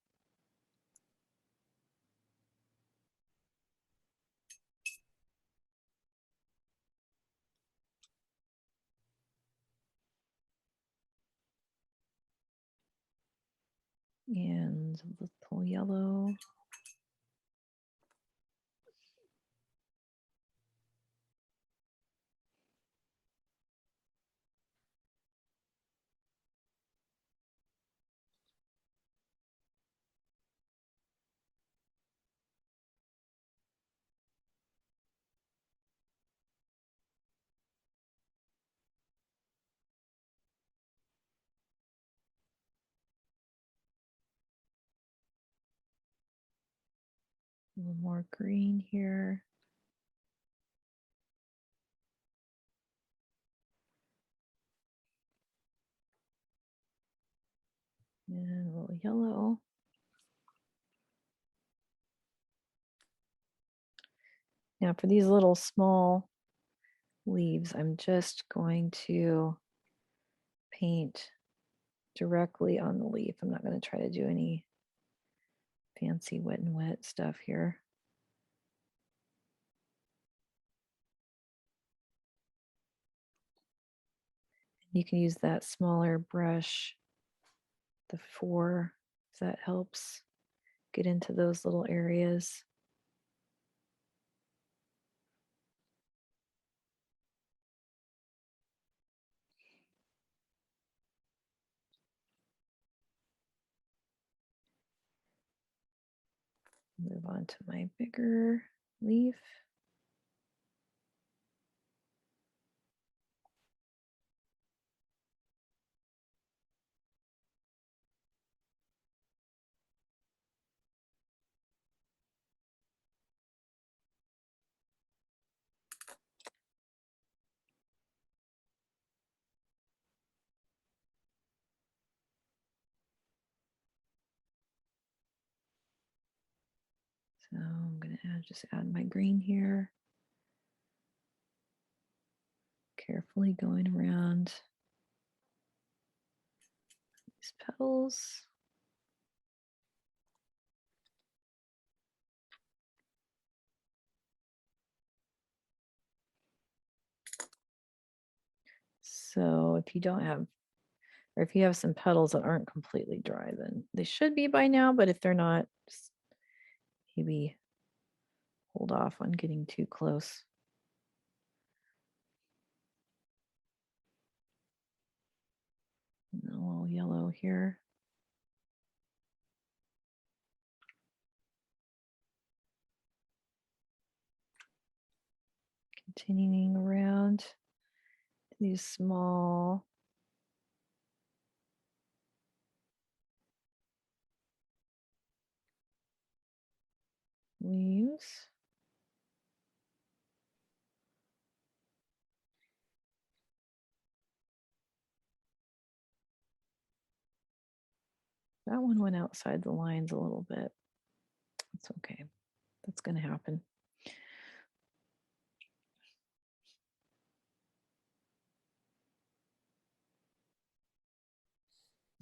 And a little yellow. A little more green here. And a little yellow. Now for these little small leaves, I'm just going to paint directly on the leaf. I'm not going to try to do any fancy wet and wet stuff here. You can use that smaller brush, the 4, if that helps get into those little areas. Move on to my bigger leaf. So I'm going to just add my green here. Carefully going around these petals. So if you don't have, or if you have some petals that aren't completely dry, then they should be by now, but if they're not, just maybe hold off on getting too close. And a little yellow here. Continuing around these small leaves. That one went outside the lines a little bit. It's okay. That's going to happen.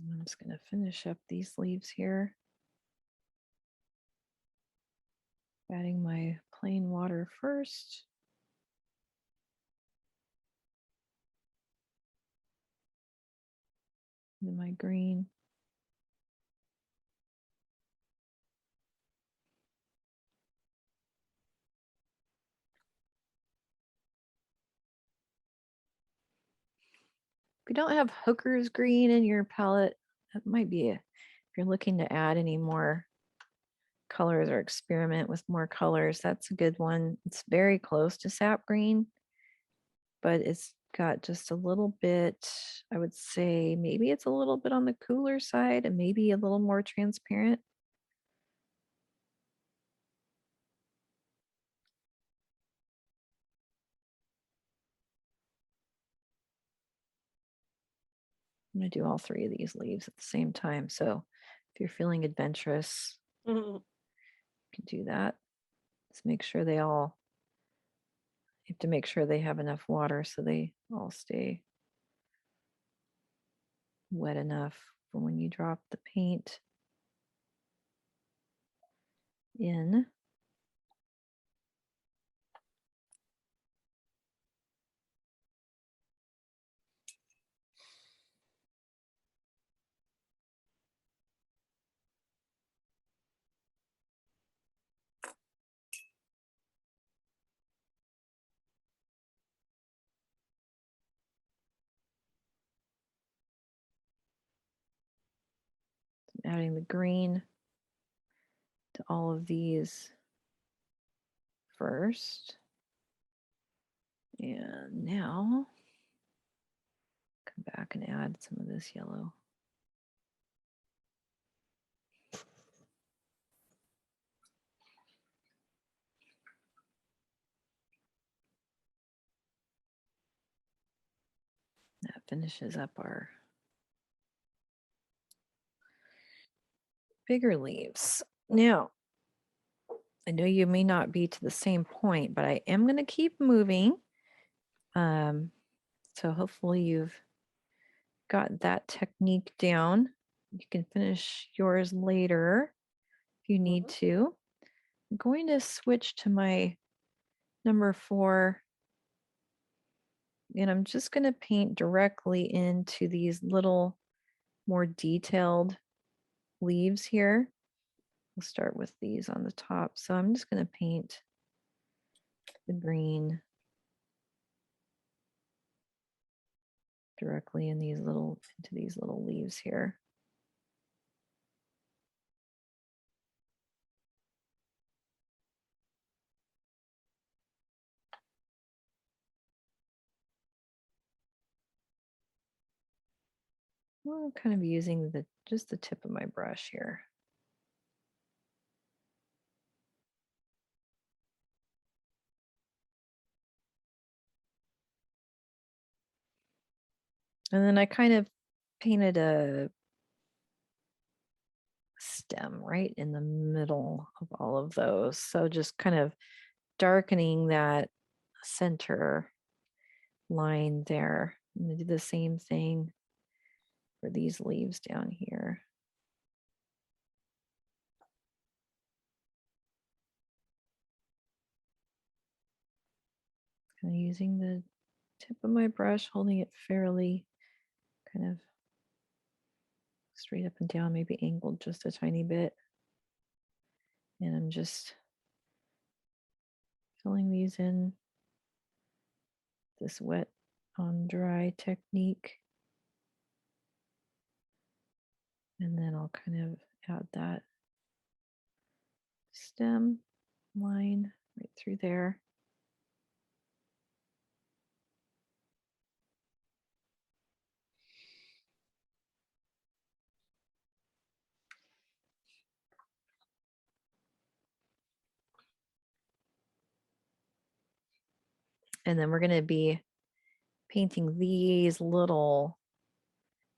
I'm just going to finish up these leaves here. Adding my plain water first. And my green. If you don't have hooker's green in your palette, that might be if you're looking to add any more colors or experiment with more colors. That's a good one. It's very close to sap green, but it's got just a little bit, I would say maybe it's a little bit on the cooler side and maybe a little more transparent. I'm going to do all three of these leaves at the same time. So if you're feeling adventurous, you can do that. Just make sure they all, you have to make sure they have enough water so they all stay wet enough for when you drop the paint in. Adding the green to all of these first. And now come back and add some of this yellow. That finishes up our bigger leaves. Now, I know you may not be to the same point, but I am going to keep moving. So hopefully you've got that technique down. You can finish yours later if you need to. I'm going to switch to my number 4, and I'm just going to paint directly into these little more detailed leaves here. We'll start with these on the top. So I'm just going to paint the green directly in these little, into these little leaves here. I'm kind of using just the tip of my brush here. And then I kind of painted a stem right in the middle of all of those. So just kind of darkening that center line there. I'm going to do the same thing for these leaves down here. Kind of using the tip of my brush, holding it fairly kind of straight up and down, maybe angled just a tiny bit. And I'm just filling these in this wet on dry technique. And then I'll kind of add that stem line right through there. And then we're going to be painting these little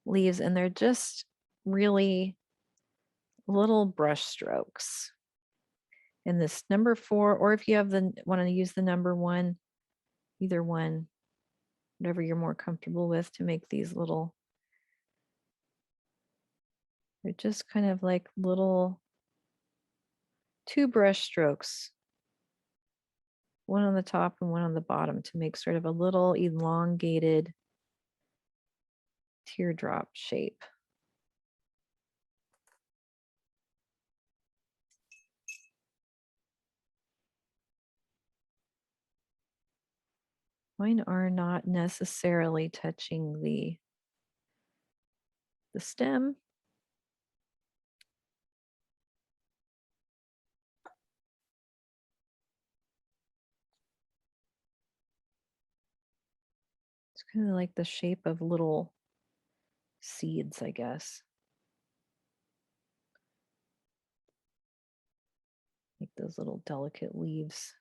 leaves, and they're just really little brush strokes. And this number 4, or if you have the want to use the number 1, either one, whatever you're more comfortable with, to make these little, they're just kind of like little 2 brush strokes, one on the top and one on the bottom, to make sort of a little elongated teardrop shape. Mine are not necessarily touching the stem. It's kind of like the shape of little seeds, I guess. Like those little delicate leaves.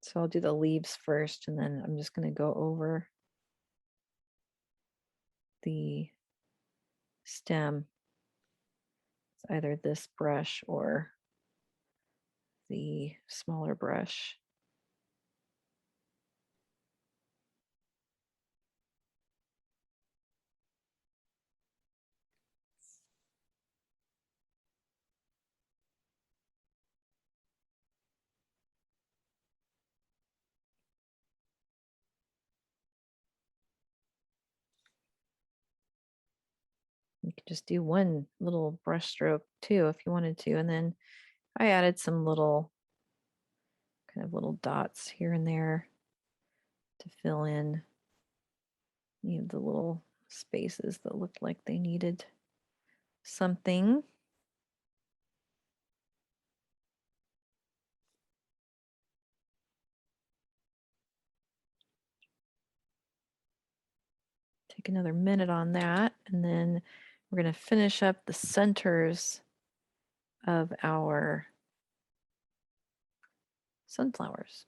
So I'll do the leaves first, and then I'm just going to go over the stem. It's either this brush or the smaller brush. You could just do one little brush stroke too if you wanted to. And then I added some little kind of little dots here and there to fill in any of the little spaces that looked like they needed something. Take another minute on that, and then we're going to finish up the centers of our sunflowers.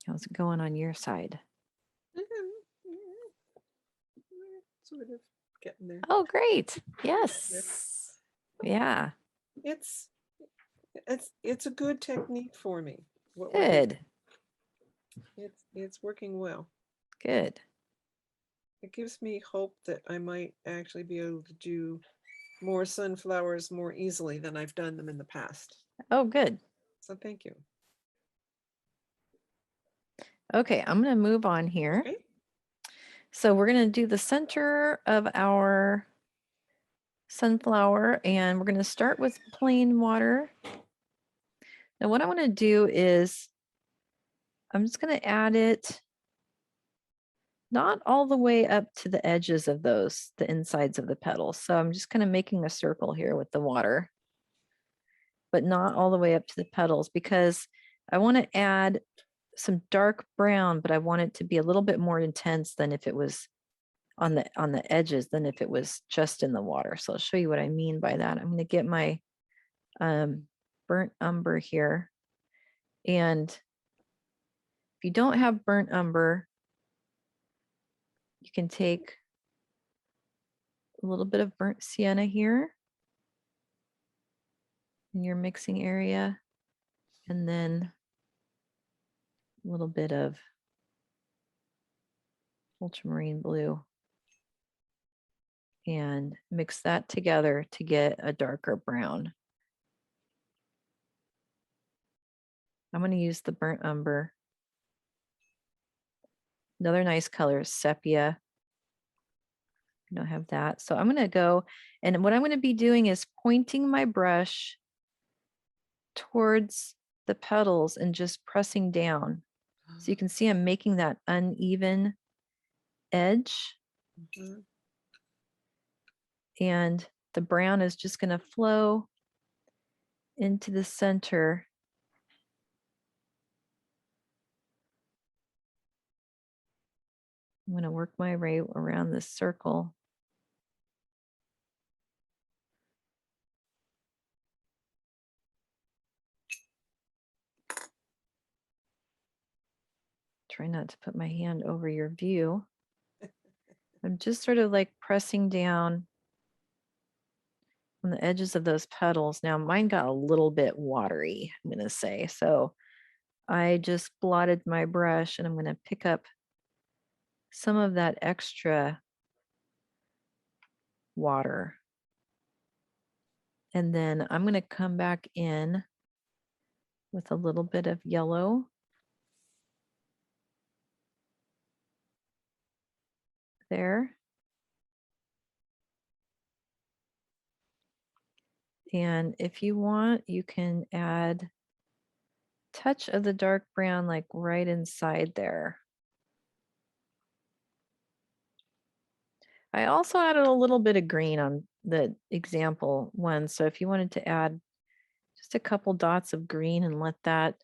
How's it going on your side? Sort of getting there. Oh, great. Yes. Yeah. It's a good technique for me. Good. It's working well. Good. It gives me hope that I might actually be able to do more sunflowers more easily than I've done them in the past. Oh, good. So thank you. Okay, I'm going to move on here. Okay. So we're going to do the center of our sunflower, and we're going to start with plain water. Now what I want to do is I'm just going to add it not all the way up to the edges of those, the insides of the petals. So I'm just kind of making a circle here with the water, but not all the way up to the petals, because I want to add some dark brown, but I want it to be a little bit more intense than if it was on the edges than if it was just in the water. So I'll show you what I mean by that. I'm going to get my burnt umber here. And if you don't have burnt umber, you can take a little bit of burnt sienna here in your mixing area, and then a little bit of ultramarine blue, and mix that together to get a darker brown. I'm going to use the burnt umber. Another nice color is sepia. I don't have that. So I'm going to go, and what I'm going to be doing is pointing my brush towards the petals and just pressing down. So you can see I'm making that uneven edge. Mm-hmm. And the brown is just going to flow into the center. I'm going to work my way around this circle. Try not to put my hand over your view. I'm just sort of like pressing down on the edges of those petals. Now mine got a little bit watery, I'm going to say. So I just blotted my brush, and I'm going to pick up some of that extra water. And then I'm going to come back in with a little bit of yellow. There. And if you want, you can add a touch of the dark brown like right inside there. I also added a little bit of green on the example one. So if you wanted to add just a couple dots of green and let that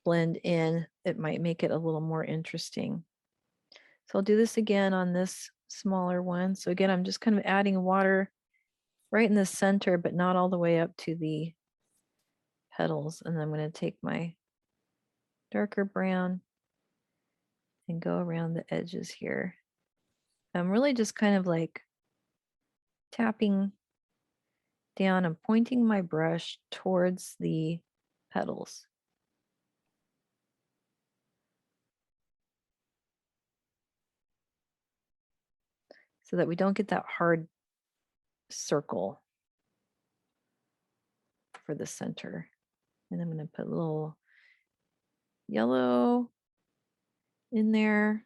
blend in, it might make it a little more interesting. So I'll do this again on this smaller one. So again, I'm just kind of adding water right in the center, but not all the way up to the petals. And I'm going to take my darker brown and go around the edges here. I'm really just kind of like tapping down and pointing my brush towards the petals. So that we don't get that hard circle for the center. And I'm going to put a little yellow in there.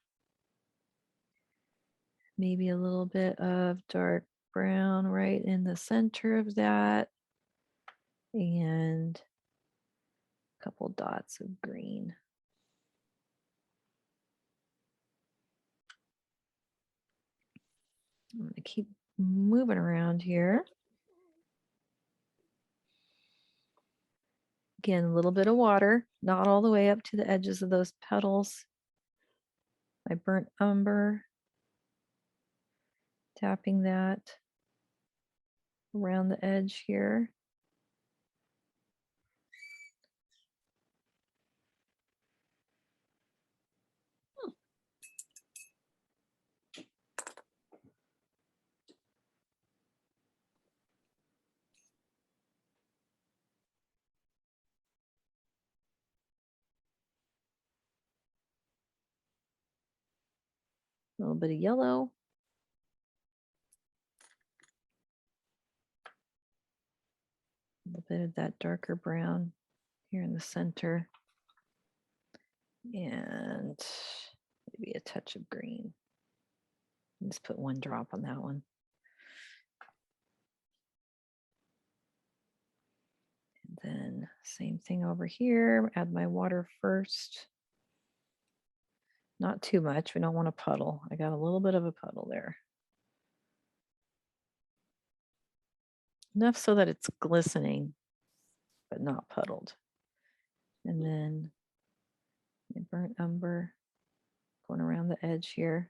Maybe a little bit of dark brown right in the center of that. And a couple dots of green. I'm going to keep moving around here. Again, a little bit of water, not all the way up to the edges of those petals. My burnt umber, tapping that around the edge here. A little bit of yellow. A little bit of that darker brown here in the center. And maybe a touch of green. Just put one drop on that one. And then same thing over here. Add my water first. Not too much. We don't want a puddle. I got a little bit of a puddle there. Enough so that it's glistening, but not puddled. And then my burnt umber going around the edge here.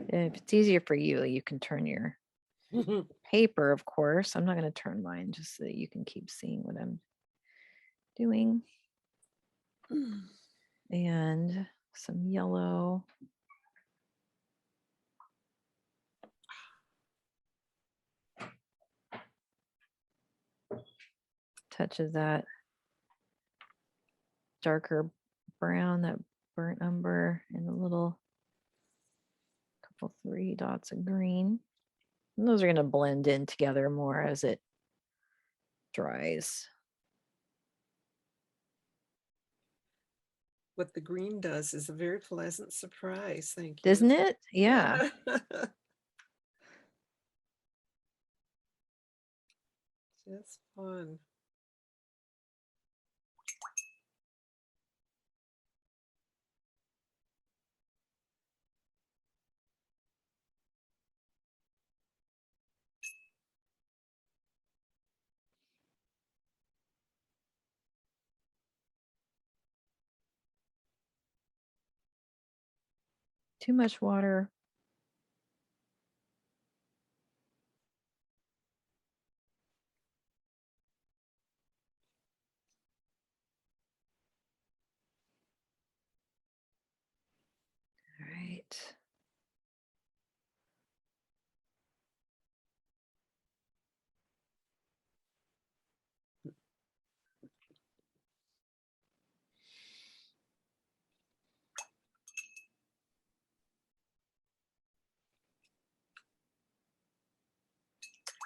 If it's easier for you, you can turn your paper, of course. I'm not going to turn mine just so that you can keep seeing what I'm doing. And some yellow. Touch of that darker brown, that burnt umber, and a little couple 3 dots of green. And those are going to blend in together more as it dries. What the green does is a very pleasant surprise. Thank you. Isn't it? Yeah. Just fun. Too much water.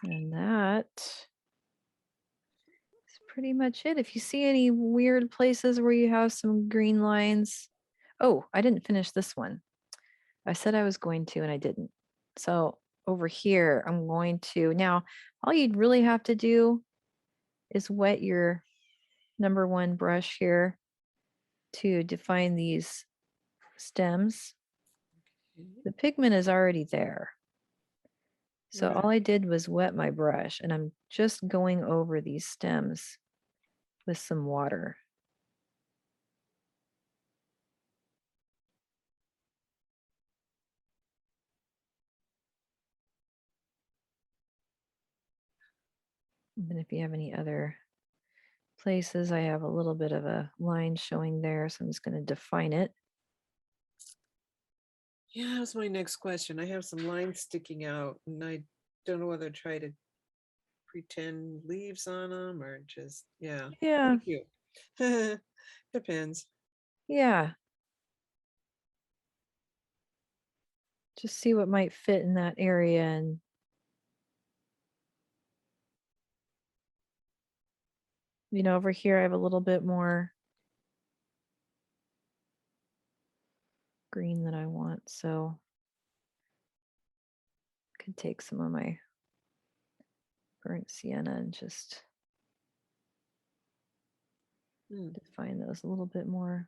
And that is pretty much it. If you see any weird places where you have some green lines. Oh, I didn't finish this one. I said I was going to, and I didn't. So over here, I'm going to, now all you'd really have to do is wet your number one brush here to define these stems. The pigment is already there. So all Right. I did was wet my brush, and I'm just going over these stems with some water. And then if you have any other places, I have a little bit of a line showing there, so I'm just going to define it. Yeah, that was my next question. I have some lines sticking out, and I don't know whether to try to pretend leaves on them or just, yeah. Yeah, Thank you. Depends. yeah. Just see what might fit in that area. And over here I have a little bit more green that I want, so I could take some of my burnt sienna and just define those a little bit more.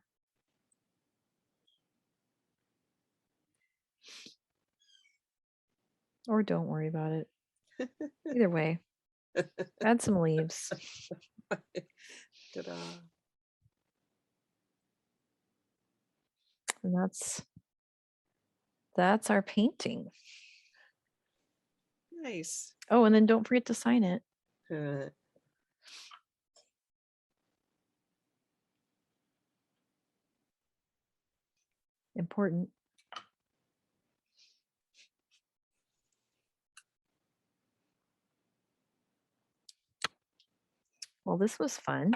Or don't worry about it. Either way, add some leaves. Ta-da. And that's our painting. Nice. Oh, and then don't forget to sign it. Important. Well, this was fun.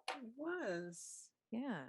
It was. Yeah.